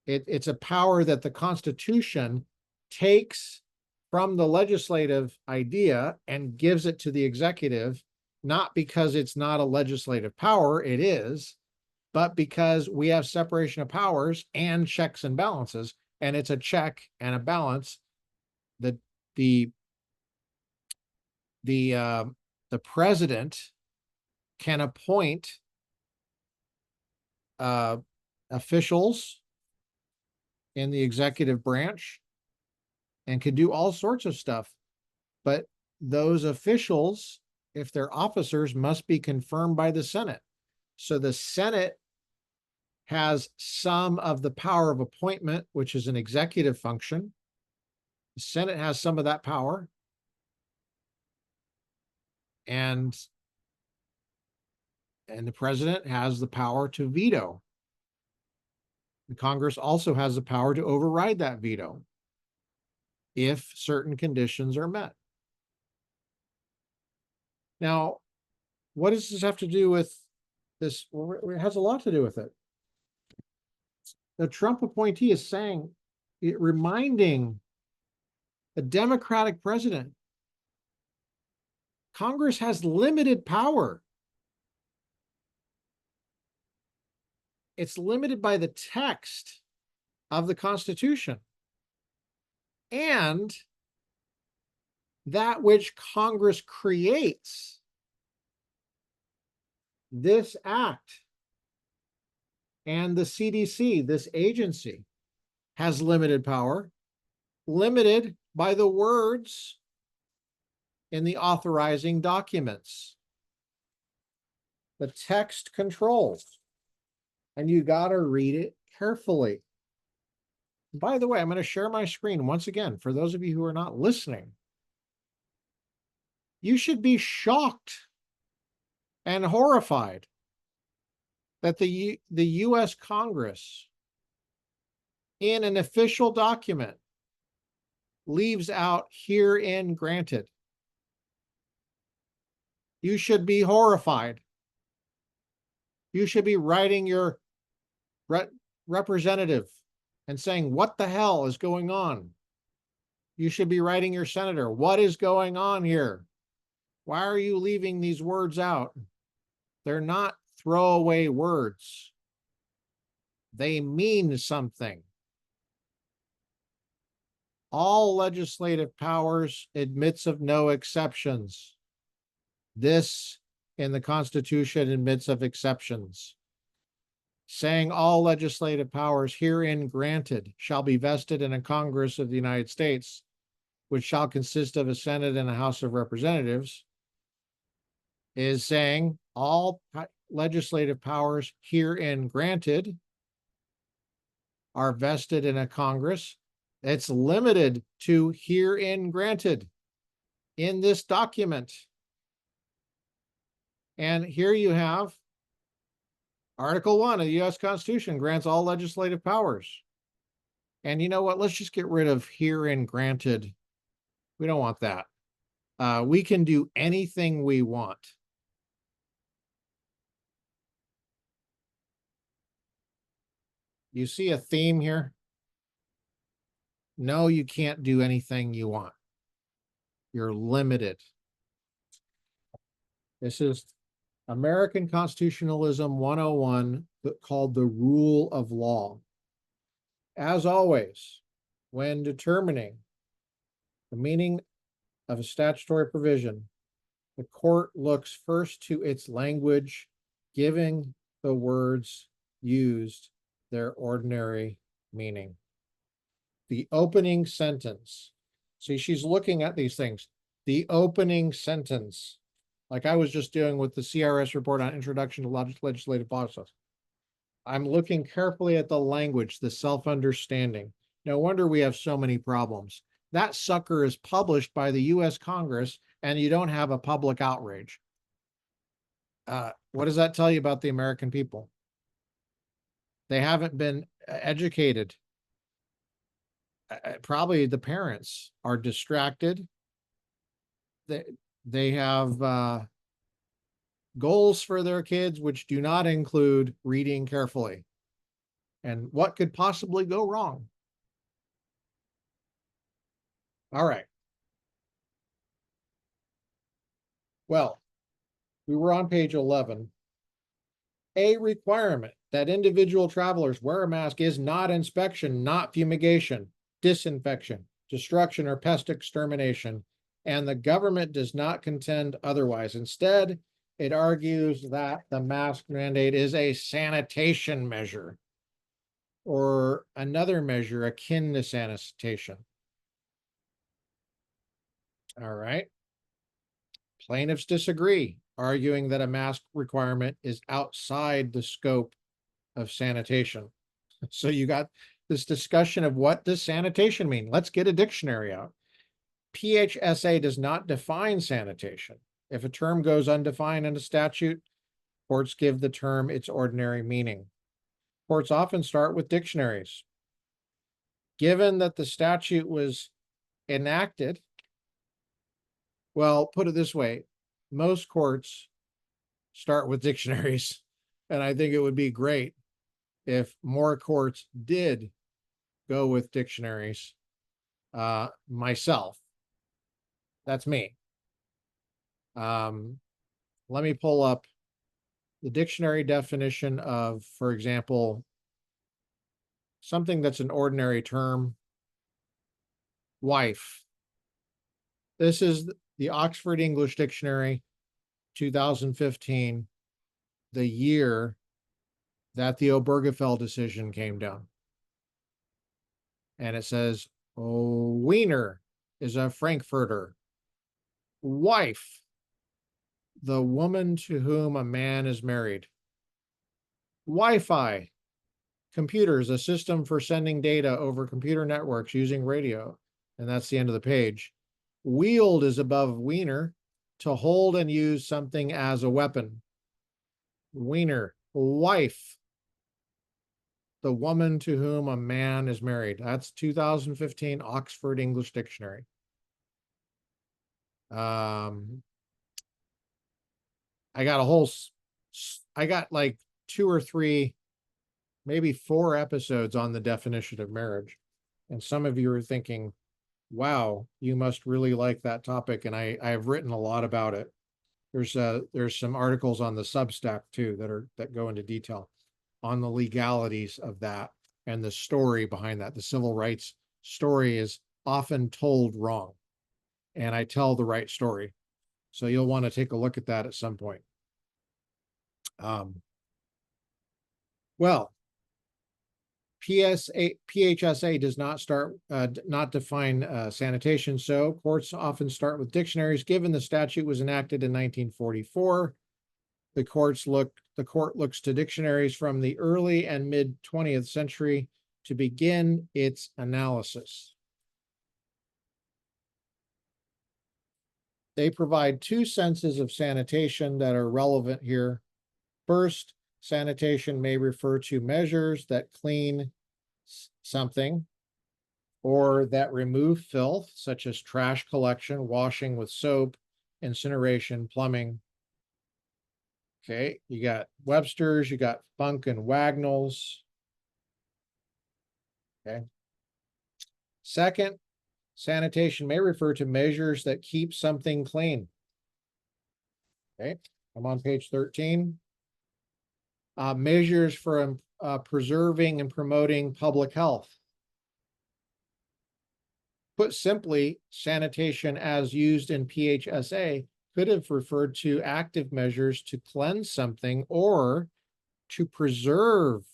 It's a power that the Constitution takes from the legislative idea and gives it to the executive, not because it's not a legislative power, it is, but because we have separation of powers and checks and balances, and it's a check and a balance. The president can appoint officials in the executive branch and can do all sorts of stuff. But those officials, if they're officers, must be confirmed by the Senate. So the Senate has some of the power of appointment, which is an executive function. The Senate has some of that power. And the president has the power to veto. The Congress also has the power to override that veto if certain conditions are met. Now, what does this have to do with this? Well, it has a lot to do with it. The Trump appointee is saying, reminding the Democratic president, Congress has limited power. It's limited by the text of the Constitution and that which Congress creates. This act and the CDC, this agency, has limited power, limited by the words in the authorizing documents. The text controls, and you got to read it carefully. By the way, I'm going to share my screen once again for those of you who are not listening. You should be shocked and horrified that the U.S. Congress, in an official document, leaves out "herein granted." You should be horrified. You should be writing your representative and saying, what the hell is going on? You should be writing your senator, what is going on here? Why are you leaving these words out? They're not throwaway words. They mean something. All legislative powers admits of no exceptions. This in the Constitution admits of exceptions, saying all legislative powers herein granted shall be vested in a Congress of the United States, which shall consist of a Senate and a House of Representatives, is saying all legislative powers herein granted are vested in a Congress. It's limited to herein granted in this document. And here you have Article 1 of the U.S. Constitution grants all legislative powers. And you know what? Let's just get rid of herein granted. We don't want that. We can do anything we want. You see a theme here? No, you can't do anything you want. You're limited. This is American Constitutionalism 101, called the rule of law. As always, when determining the meaning of a statutory provision, the court looks first to its language, giving the words used their ordinary meaning. The opening sentence. See, she's looking at these things. The opening sentence, like I was just doing with the CRS report on Introduction to Legislative Process. I'm looking carefully at the language, the self-understanding. No wonder we have so many problems. That sucker is published by the U.S. Congress, and you don't have a public outrage. What does that tell you about the American people? They haven't been educated. Probably the parents are distracted. They have goals for their kids which do not include reading carefully. And what could possibly go wrong? All right. Well, we were on page 11. A requirement that individual travelers wear a mask is not inspection, not fumigation, disinfection, destruction, or pest extermination, and the government does not contend otherwise. Instead, it argues that the mask mandate is a sanitation measure. or another measure akin to sanitation. All right. Plaintiffs disagree, arguing that a mask requirement is outside the scope of sanitation. So you got this discussion of what does sanitation mean? Let's get a dictionary out. PHSA does not define sanitation. If a term goes undefined in a statute, courts give the term its ordinary meaning. Courts often start with dictionaries. Given that the statute was enacted, well, put it this way, most courts start with dictionaries. And I think it would be great if more courts did go with dictionaries. Myself, that's me. Let me pull up the dictionary definition of, for example, something that's an ordinary term, wife. This is the Oxford English Dictionary, 2015, the year that the Obergefell decision came down. And it says, oh, Wiener is a Frankfurter. Wife, the woman to whom a man is married. Wi-Fi, computers, a system for sending data over computer networks using radio. And that's the end of the page. Wield is above wiener, to hold and use something as a weapon. Wiener, wife, the woman to whom a man is married. That's 2015 Oxford English Dictionary. I got like 2 or 3, maybe 4 episodes on the definition of marriage. And some of you are thinking, wow, you must really like that topic. And I've written a lot about it. There's some articles on the Substack too that go into detail on the legalities of that and the story behind that. The civil rights story is often told wrong, and I tell the right story. So you'll want to take a look at that at some point. Well, PHSA does not define sanitation, so courts often start with dictionaries. Given the statute was enacted in 1944, the court looks to dictionaries from the early and mid 20th century to begin its analysis. They provide 2 senses of sanitation that are relevant here. First, sanitation may refer to measures that clean something or that remove filth, such as trash collection, washing with soap, incineration, plumbing. Okay, you got Webster's, you got Funk and Wagnalls. Okay. Second, sanitation may refer to measures that keep something clean. Okay, I'm on page 13. Measures for preserving and promoting public health. Put simply, sanitation as used in PHSA could have referred to active measures to cleanse something or to preserve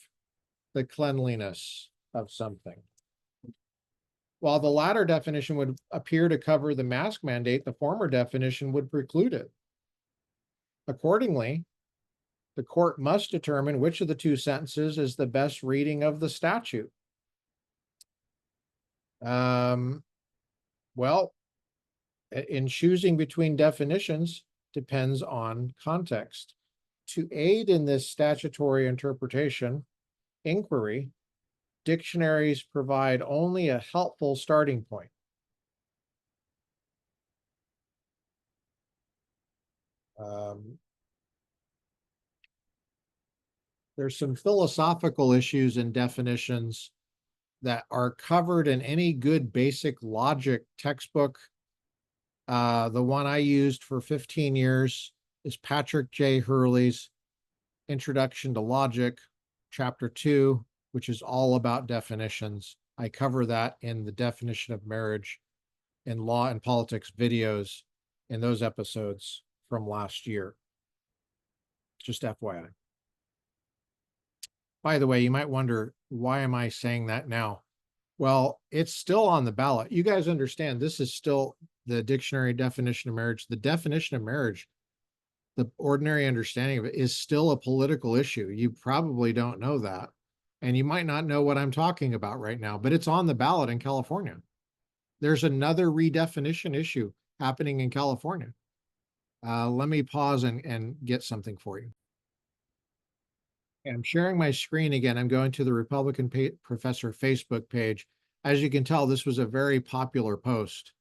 the cleanliness of something. While the latter definition would appear to cover the mask mandate, the former definition would preclude it. Accordingly, the court must determine which of the 2 sentences is the best reading of the statute. Well, in choosing between definitions depends on context. To aid in this statutory interpretation inquiry, dictionaries provide only a helpful starting point. There's some philosophical issues and definitions that are covered in any good basic logic textbook. The one I used for 15 years is Patrick J. Hurley's Introduction to Logic, Chapter 2, which is all about definitions. I cover that in the definition of marriage in law and politics videos in those episodes from last year. Just FYI. By the way, you might wonder, why am I saying that now? Well, it's still on the ballot. You guys understand this is still the dictionary definition of marriage. The definition of marriage, the ordinary understanding of it, is still a political issue. You probably don't know that. And you might not know what I'm talking about right now, but it's on the ballot in California. There's another redefinition issue happening in California. Let me pause and get something for you. I'm sharing my screen again. I'm going to the Republican Professor Facebook page. As you can tell, this was a very popular post,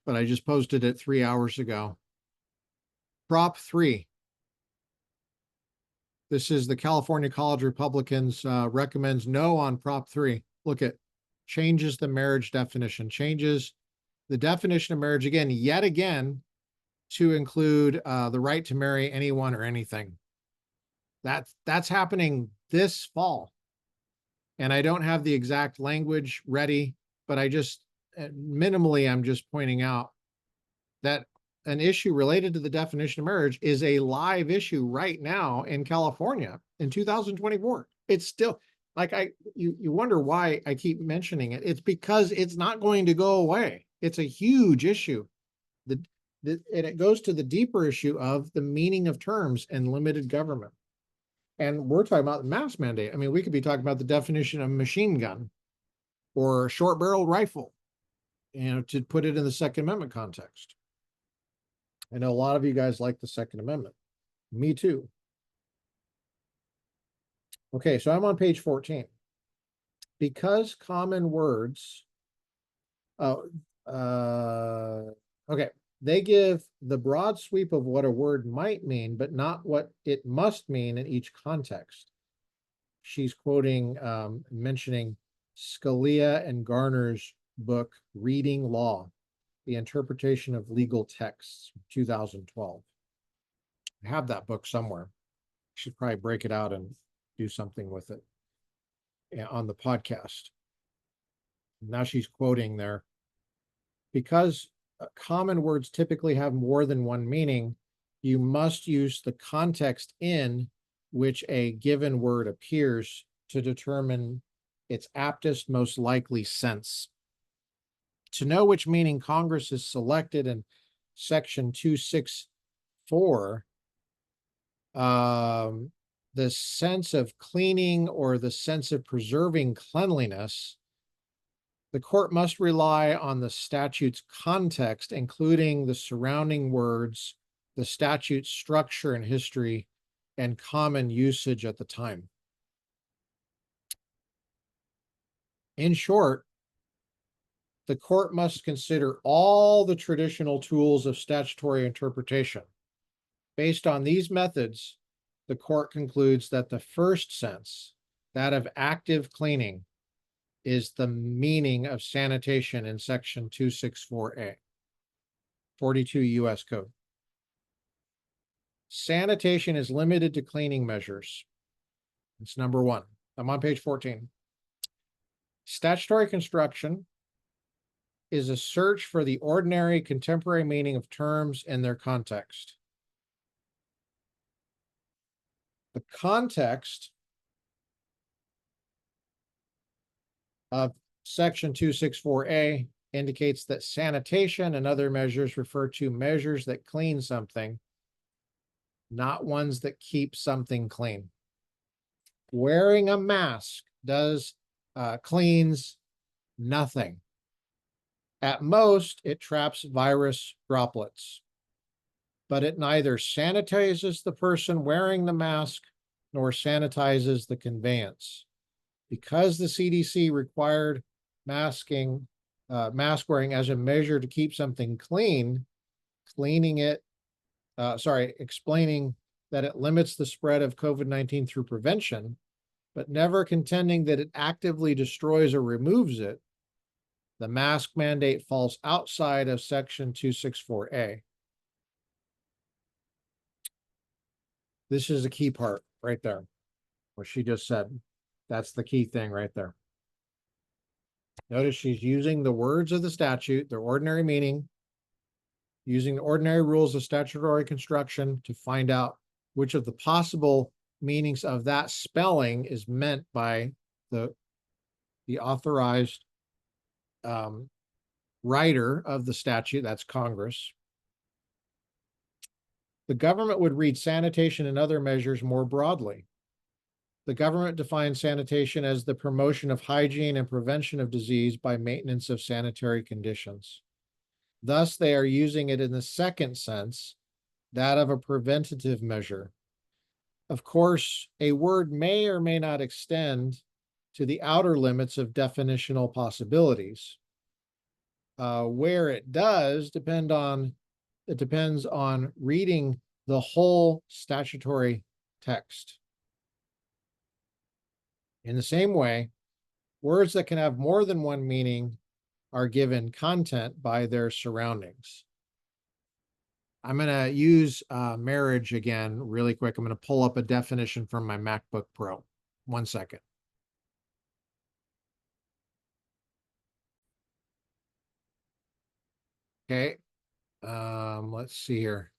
but I just posted it 3 hours ago. Prop 3. This is the California College Republicans recommends no on Prop 3. Look at, changes the marriage definition, changes the definition of marriage again, yet again, to include the right to marry anyone or anything. That's happening this fall. And I don't have the exact language ready, but I just, minimally, I'm just pointing out that an issue related to the definition of marriage is a live issue right now in California in 2024. It's still, like, you wonder why I keep mentioning it. It's because it's not going to go away. It's a huge issue. And it goes to the deeper issue of the meaning of terms and limited government. And we're talking about the mask mandate. I mean, we could be talking about the definition of machine gun or short barreled rifle, to put it in the Second Amendment context. I know a lot of you guys like the Second Amendment. Me too. Okay, so I'm on page 14. Because common words, okay, they give the broad sweep of what a word might mean, but not what it must mean in each context. She's quoting, mentioning Scalia and Garner's book, Reading Law, The Interpretation of Legal Texts, 2012. I have that book somewhere. I should probably break it out and do something with it on the podcast. Now she's quoting there. Because common words typically have more than one meaning, you must use the context in which a given word appears to determine its aptest, most likely sense. To know which meaning Congress is selected in Section 264, the sense of cleaning or the sense of preserving cleanliness, the court must rely on the statute's context, including the surrounding words, the statute's structure and history, and common usage at the time. In short, the court must consider all the traditional tools of statutory interpretation. Based on these methods, the court concludes that the first sense, that of active cleaning, is the meaning of sanitation in Section 264A, 42 U.S. Code. Sanitation is limited to cleaning measures. It's number one. I'm on page 14. Statutory construction is a search for the ordinary contemporary meaning of terms in their context. The context of Section 264A indicates that sanitation and other measures refer to measures that clean something, not ones that keep something clean. Wearing a mask cleans nothing. At most, it traps virus droplets, but it neither sanitizes the person wearing the mask nor sanitizes the conveyance. Because the CDC required mask wearing as a measure to keep something clean, explaining that it limits the spread of COVID-19 through prevention, but never contending that it actively destroys or removes it, the mask mandate falls outside of Section 264A. This is a key part right there, what she just said. That's the key thing right there. Notice she's using the words of the statute, their ordinary meaning, using the ordinary rules of statutory construction to find out which of the possible meanings of that spelling is meant by the authorized writer of the statute, that's Congress. The government would read sanitation and other measures more broadly. The government defines sanitation as the promotion of hygiene and prevention of disease by maintenance of sanitary conditions. Thus, they are using it in the second sense, that of a preventative measure. Of course, a word may or may not extend to the outer limits of definitional possibilities. Where it does depends on reading the whole statutory text. In the same way, words that can have more than one meaning are given content by their surroundings. I'm going to use marriage again really quick. I'm going to pull up a definition from my MacBook Pro. 1 second. Okay. Let's see here.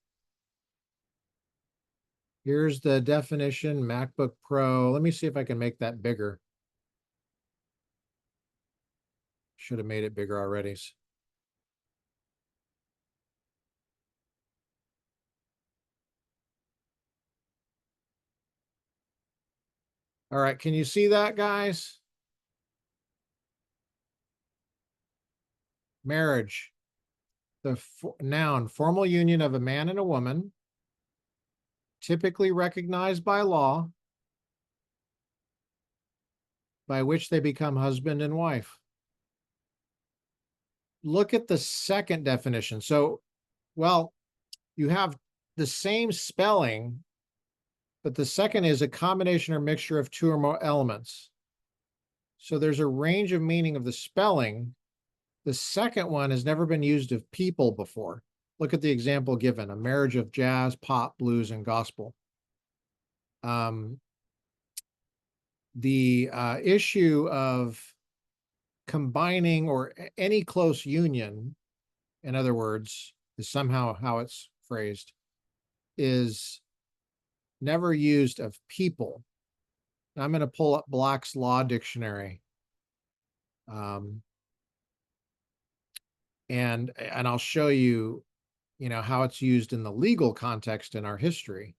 Here's the definition, MacBook Pro. Let me see if I can make that bigger. Should have made it bigger already. All right, can you see that, guys? Marriage, the noun, formal union of a man and a woman, typically recognized by law, by which they become husband and wife. Look at the second definition. So, well, you have the same spelling, but the second is a combination or mixture of two or more elements. So there's a range of meaning of the spelling. The second one has never been used of people before. Look at the example given, a marriage of jazz, pop, blues, and gospel. The issue of combining or any close union, in other words, is somehow how it's phrased, is never used of people. Now I'm going to pull up Black's Law Dictionary. And I'll show you, how it's used in the legal context in our history.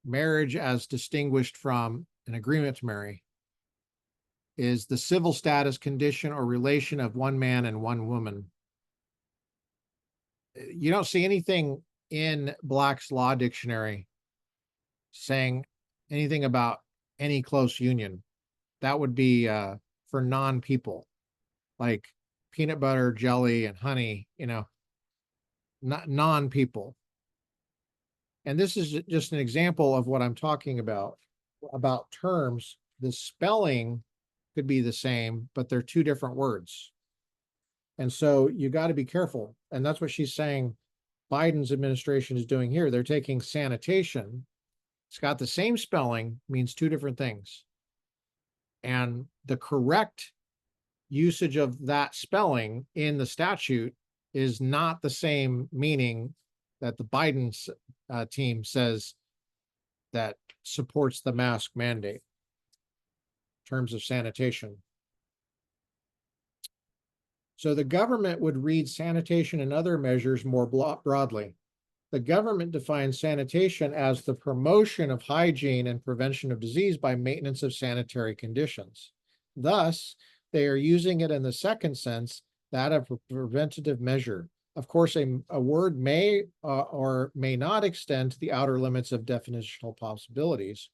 Marriage, as distinguished from an agreement to marry, is the civil status, condition, or relation of one man and one woman. You don't see anything in Black's Law Dictionary saying anything about any close union. That would be for non-people, like peanut butter, jelly, and honey, not non-people. And this is just an example of what I'm talking about terms. The spelling could be the same, but they're two different words. And so you got to be careful. And that's what she's saying Biden's administration is doing here. They're taking sanitation. It's got the same spelling, means two different things. And the correct usage of that spelling in the statute is not the same meaning that the Biden team says that supports the mask mandate in terms of sanitation. So the government would read sanitation and other measures more broadly. The government defines sanitation as the promotion of hygiene and prevention of disease by maintenance of sanitary conditions. Thus, they are using it in the second sense, that of a preventative measure. Of course, a word may or may not extend to the outer limits of definitional possibilities.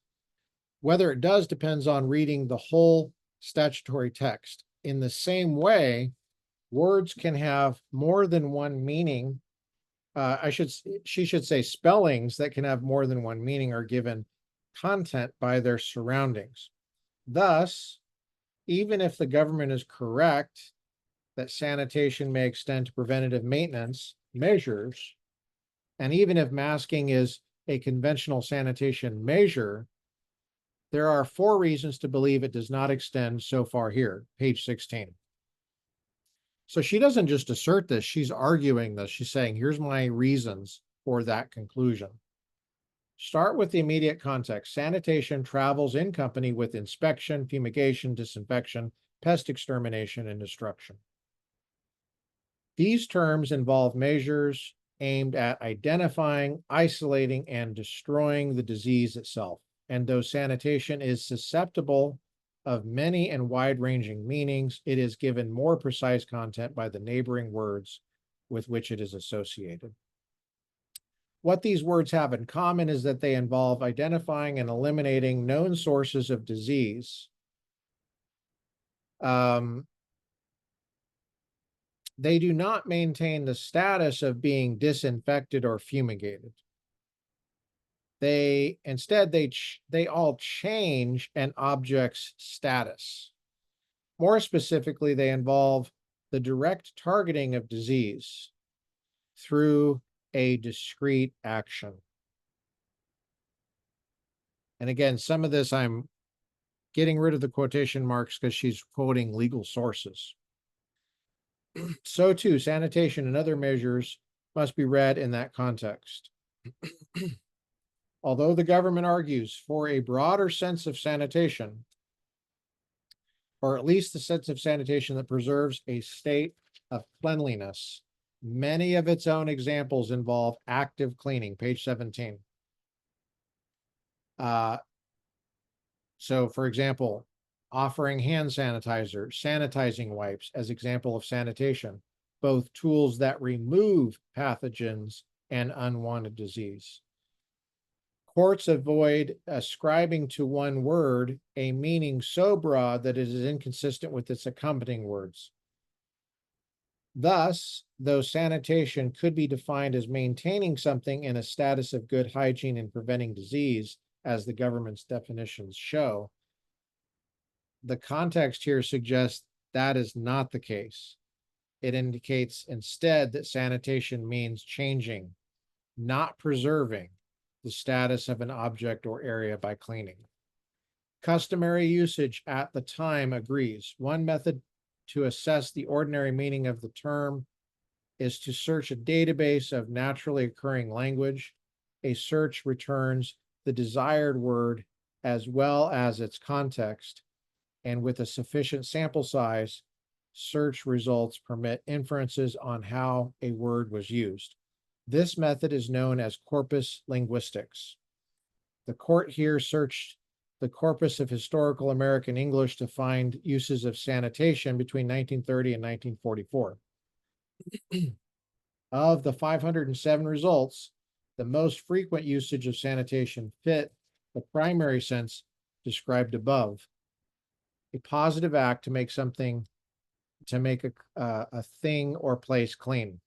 Whether it does depends on reading the whole statutory text. In the same way, words can have more than one meaning. She should say spellings that can have more than one meaning are given content by their surroundings. Thus, even if the government is correct that sanitation may extend to preventative maintenance measures, and even if masking is a conventional sanitation measure, there are 4 reasons to believe it does not extend so far here, page 16. So she doesn't just assert this, she's arguing this. She's saying, here's my reasons for that conclusion. Start with the immediate context. Sanitation travels in company with inspection, fumigation, disinfection, pest extermination, and destruction. These terms involve measures aimed at identifying, isolating, and destroying the disease itself. And though sanitation is susceptible of many and wide-ranging meanings, it is given more precise content by the neighboring words with which it is associated. What these words have in common is that they involve identifying and eliminating known sources of disease. They do not maintain the status of being disinfected or fumigated. Instead, they all change an object's status. More specifically, they involve the direct targeting of disease through a discrete action. And again, some of this I'm getting rid of the quotation marks because she's quoting legal sources. So too, sanitation and other measures must be read in that context. Although the government argues for a broader sense of sanitation, or at least the sense of sanitation that preserves a state of cleanliness, many of its own examples involve active cleaning, page 17. So, for example, offering hand sanitizer, sanitizing wipes as example of sanitation, both tools that remove pathogens and unwanted disease. Courts avoid ascribing to one word a meaning so broad that it is inconsistent with its accompanying words. Thus, though sanitation could be defined as maintaining something in a status of good hygiene and preventing disease, as the government's definitions show, the context here suggests that is not the case. It indicates instead that sanitation means changing, not preserving, the status of an object or area by cleaning. Customary usage at the time agrees. One method to assess the ordinary meaning of the term is to search a database of naturally occurring language. A search returns the desired word as well as its context, and with a sufficient sample size, search results permit inferences on how a word was used. This method is known as corpus linguistics. The court here searched the corpus of historical American English to find uses of sanitation between 1930 and 1944. Of the 507 results, the most frequent usage of sanitation fit the primary sense described above. A positive act to make something, to make a thing or place clean.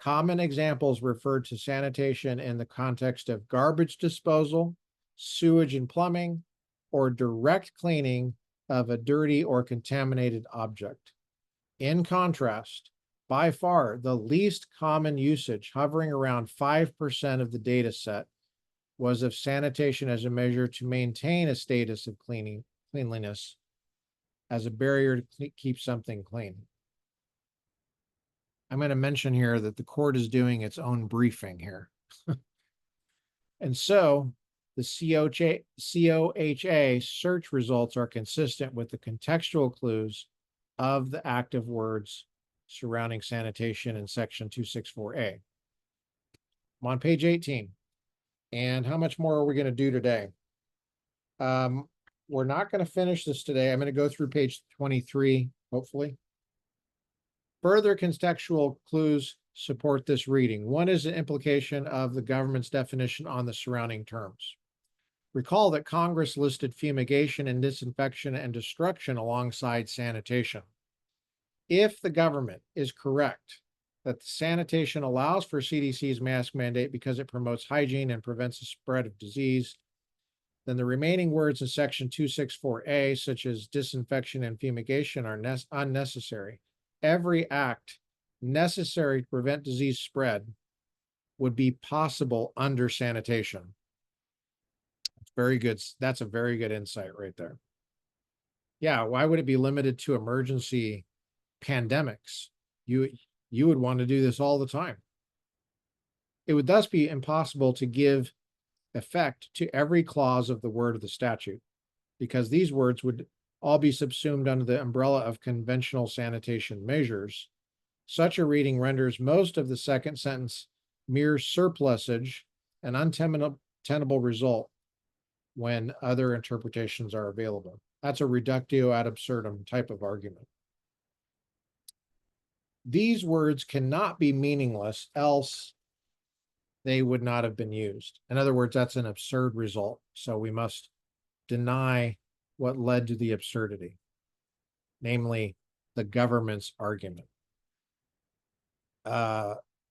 Common examples referred to sanitation in the context of garbage disposal, sewage and plumbing, or direct cleaning of a dirty or contaminated object. In contrast, by far the least common usage, hovering around 5% of the data set, was of sanitation as a measure to maintain a status of cleanliness, as a barrier to keep something clean. I'm going to mention here that the court is doing its own briefing here. And so the COHA search results are consistent with the contextual clues of the active words surrounding sanitation in section 264A. I'm on page 18. And how much more are we going to do today? We're not going to finish this today. I'm going to go through page 23, hopefully. Further contextual clues support this reading. One is an implication of the government's definition on the surrounding terms. Recall that Congress listed fumigation and disinfection and destruction alongside sanitation. If the government is correct that the sanitation allows for CDC's mask mandate because it promotes hygiene and prevents the spread of disease, then the remaining words in section 264A, such as disinfection and fumigation, are unnecessary. Every act necessary to prevent disease spread would be possible under sanitation. It's very good. That's a very good insight right there. Yeah, why would it be limited to emergency pandemics? You would want to do this all the time. It would thus be impossible to give effect to every clause of the word of the statute, because these words would all be subsumed under the umbrella of conventional sanitation measures. Such a reading renders most of the second sentence mere surplusage, an untenable result when other interpretations are available. That's a reductio ad absurdum type of argument. These words cannot be meaningless, else they would not have been used. In other words, that's an absurd result. So we must deny what led to the absurdity, namely the government's argument.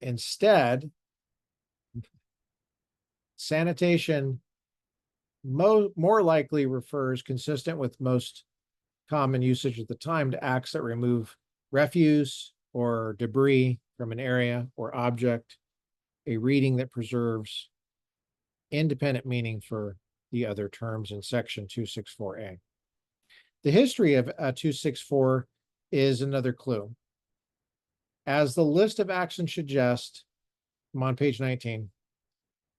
Instead, sanitation more likely refers, consistent with most common usage at the time, to acts that remove refuse or debris from an area or object, a reading that preserves independent meaning for the other terms in section 264A. The history of 264 is another clue. As the list of actions suggests, I'm on page 19,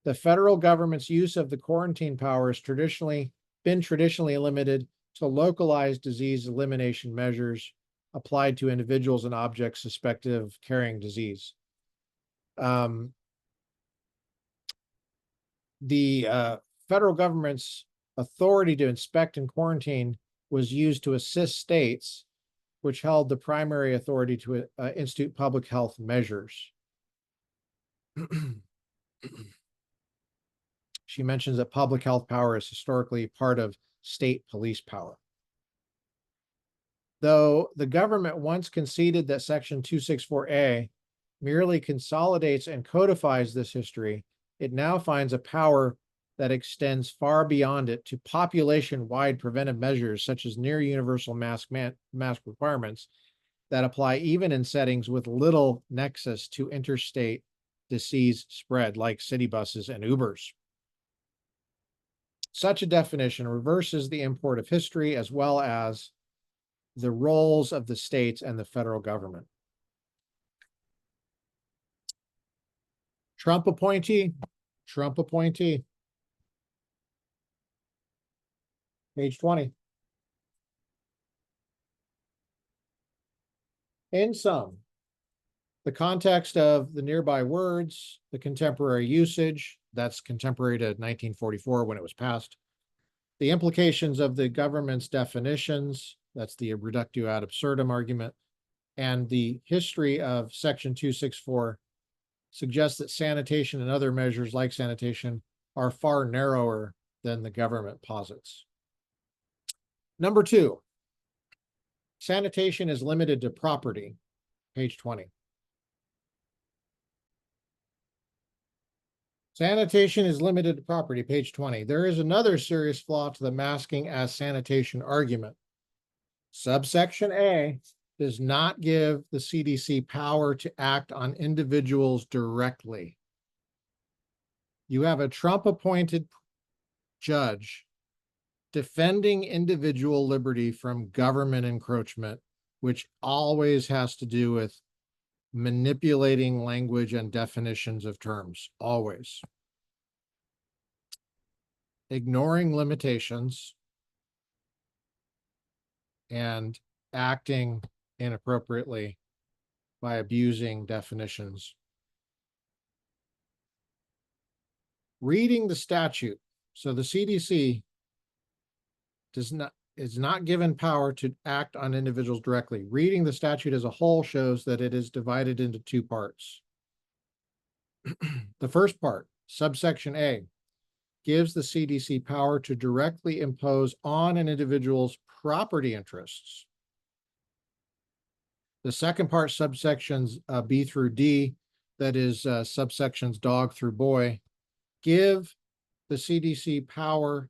the federal government's use of the quarantine power has been traditionally limited to localized disease elimination measures applied to individuals and objects suspected of carrying disease. The federal government's authority to inspect and quarantine was used to assist states, which held the primary authority to institute public health measures. She mentions that public health power is historically part of state police power. Though the government once conceded that section 264A merely consolidates and codifies this history, it now finds a power that extends far beyond it to population-wide preventive measures such as near universal mask requirements that apply even in settings with little nexus to interstate disease spread, like city buses and Ubers. Such a definition reverses the import of history as well as the roles of the states and the federal government. Trump appointee. Page 20. In sum, the context of the nearby words, the contemporary usage, that's contemporary to 1944 when it was passed, the implications of the government's definitions, that's the reductio ad absurdum argument, and the history of section 264 suggests that sanitation and other measures like sanitation are far narrower than the government posits. Number 2, sanitation is limited to property, page 20. Sanitation is limited to property, page 20. There is another serious flaw to the masking as sanitation argument. Subsection A does not give the CDC power to act on individuals directly. You have a Trump-appointed judge defending individual liberty from government encroachment, which always has to do with manipulating language and definitions of terms, always. Ignoring limitations and acting inappropriately by abusing definitions. Reading the statute. So the CDC is not given power to act on individuals directly. Reading the statute as a whole shows that it is divided into 2 parts. The first part, subsection A, gives the CDC power to directly impose on an individual's property interests. The second part, subsections B through D, that is subsections dog through boy, give the CDC power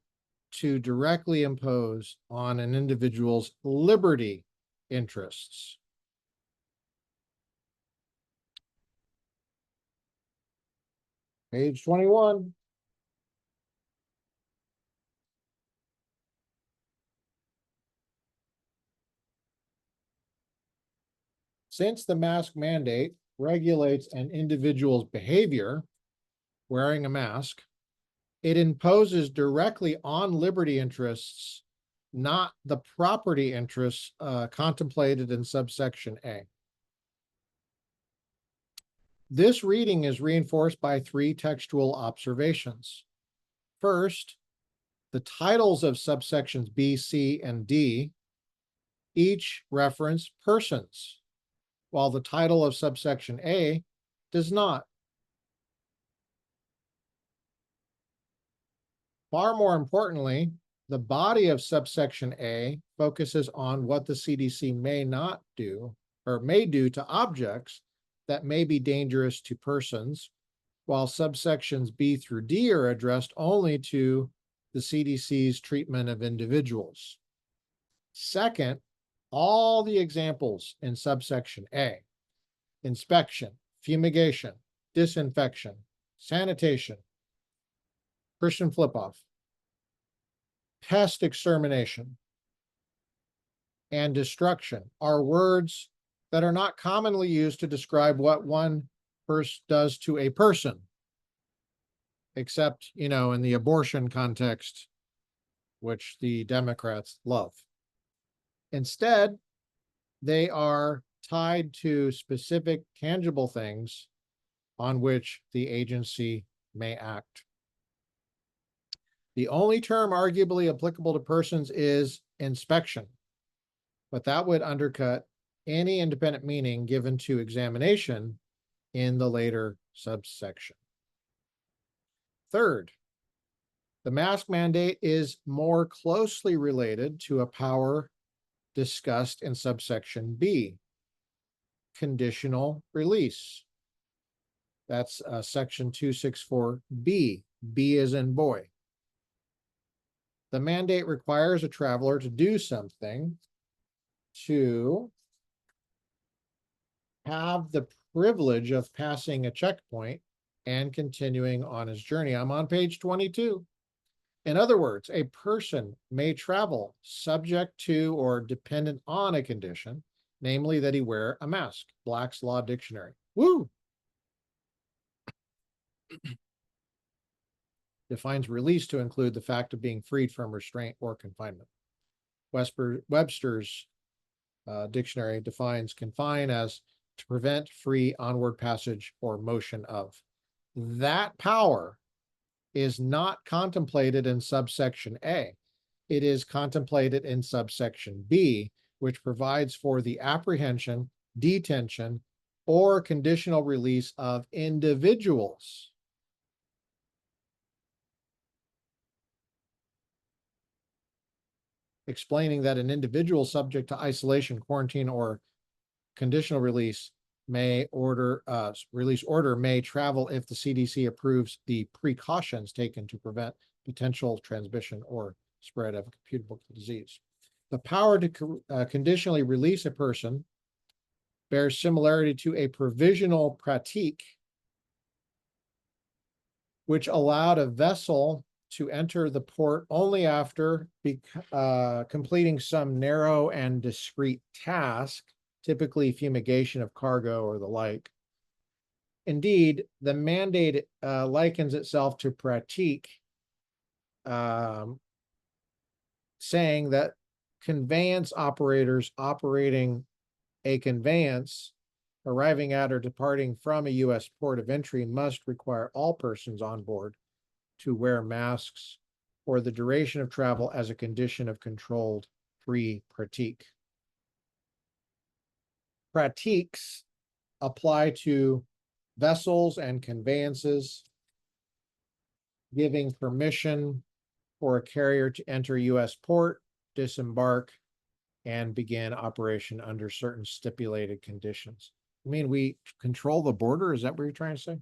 to directly impose on an individual's liberty interests. Page 21. Since the mask mandate regulates an individual's behavior, wearing a mask, it imposes directly on liberty interests, not the property interests contemplated in subsection A. This reading is reinforced by three textual observations. First, the titles of subsections B, C, and D each reference persons, while the title of subsection A does not. Far more importantly, the body of subsection A focuses on what the CDC may not do or may do to objects that may be dangerous to persons, while subsections B through D are addressed only to the CDC's treatment of individuals. Second, all the examples in subsection A, inspection, fumigation, disinfection, sanitation, Christian flip-off, pest extermination, and destruction are words that are not commonly used to describe what one person does to a person, except, in the abortion context, which the Democrats love. Instead, they are tied to specific tangible things on which the agency may act. The only term arguably applicable to persons is inspection, but that would undercut any independent meaning given to examination in the later subsection. Third, the mask mandate is more closely related to a power discussed in subsection B, conditional release. That's section 264B, B as in boy. The mandate requires a traveler to do something to have the privilege of passing a checkpoint and continuing on his journey. I'm on page 22. In other words, a person may travel subject to or dependent on a condition, namely that he wear a mask. Black's Law Dictionary. Woo! Defines release to include the fact of being freed from restraint or confinement. Webster's dictionary defines confine as to prevent free onward passage or motion of. That power is not contemplated in subsection A. It is contemplated in subsection B, which provides for the apprehension, detention, or conditional release of individuals. Explaining that an individual subject to isolation, quarantine, or conditional release may release order may travel if the CDC approves the precautions taken to prevent potential transmission or spread of a communicable disease. The power to conditionally release a person bears similarity to a provisional pratique, which allowed a vessel to enter the port only after completing some narrow and discrete task, typically fumigation of cargo or the like. Indeed, the mandate likens itself to pratique, saying that conveyance operators operating a conveyance arriving at or departing from a U.S. port of entry must require all persons on board to wear masks for the duration of travel as a condition of controlled free pratique. Pratiques apply to vessels and conveyances, giving permission for a carrier to enter a U.S. port, disembark, and begin operation under certain stipulated conditions. I mean, we control the border? Is that what you're trying to say?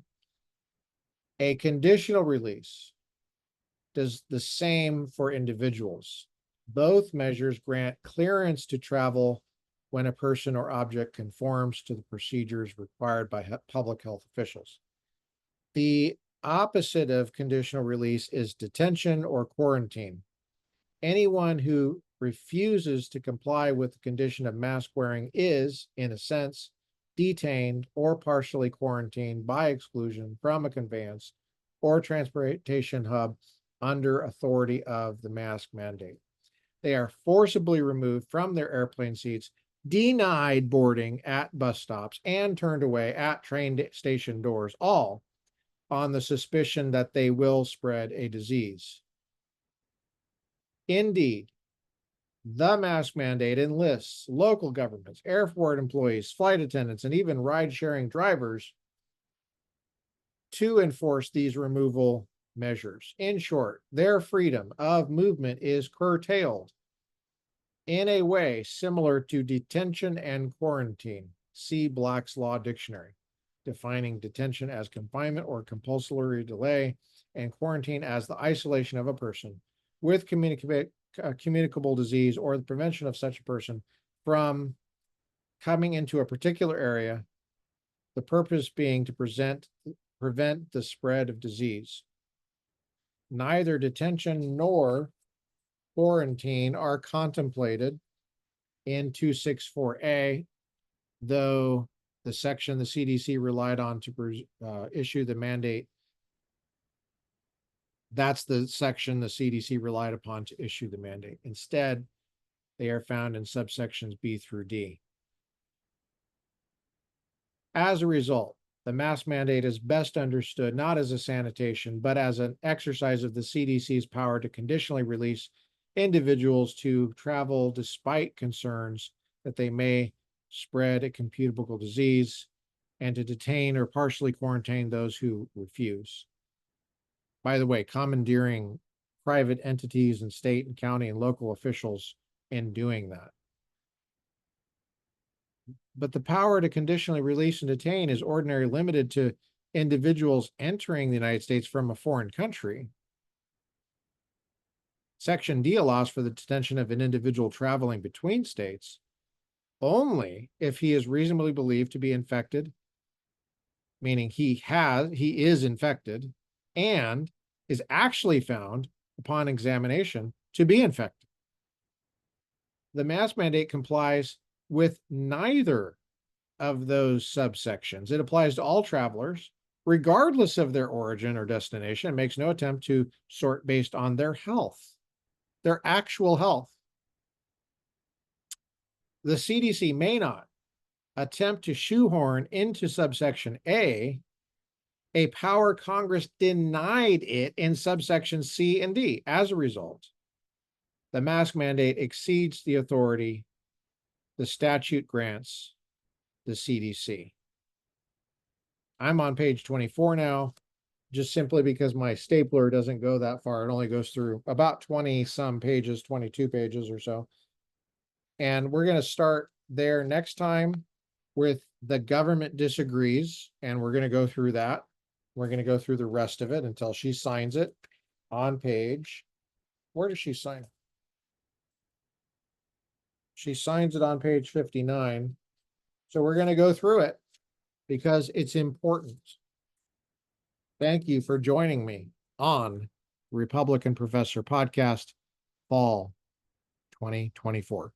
A conditional release does the same for individuals. Both measures grant clearance to travel when a person or object conforms to the procedures required by public health officials. The opposite of conditional release is detention or quarantine. Anyone who refuses to comply with the condition of mask wearing is, in a sense, detained or partially quarantined by exclusion from a conveyance or transportation hub under authority of the mask mandate. They are forcibly removed from their airplane seats, denied boarding at bus stops, and turned away at train station doors, all on the suspicion that they will spread a disease. Indeed, the mask mandate enlists local governments, airport employees, flight attendants, and even ride-sharing drivers to enforce these removal measures. In short, their freedom of movement is curtailed in a way similar to detention and quarantine. See Black's Law Dictionary, defining detention as confinement or compulsory delay, and quarantine as the isolation of a person with communicable disease or the prevention of such a person from coming into a particular area, the purpose being to prevent the spread of disease. Neither detention nor quarantine are contemplated in 264A, though the section the CDC relied on to issue the mandate, that's the section the CDC relied upon to issue the mandate. Instead, they are found in subsections B through D. As a result, the mask mandate is best understood not as a sanitation, but as an exercise of the CDC's power to conditionally release individuals to travel despite concerns that they may spread a communicable disease, and to detain or partially quarantine those who refuse. By the way, commandeering private entities and state and county and local officials in doing that. But the power to conditionally release and detain is ordinarily limited to individuals entering the United States from a foreign country. Section D allows for the detention of an individual traveling between states only if he is reasonably believed to be infected, meaning he is infected, and is actually found upon examination to be infected. The mask mandate complies with neither of those subsections. It applies to all travelers, regardless of their origin or destination, and makes no attempt to sort based on their health, their actual health. The CDC may not attempt to shoehorn into subsection A power Congress denied it in subsections C and D. As a result, the mask mandate exceeds the authority the statute grants the CDC. I'm on page 24 now, just simply because my stapler doesn't go that far. It only goes through about 20 some pages, 22 pages or so. And we're going to start there next time with the government disagrees, and we're going to go through that. We're going to go through the rest of it until she signs it on page. Where does she sign it? She signs it on page 59. So we're going to go through it because it's important. Thank you for joining me on Republican Professor Podcast Fall 2024.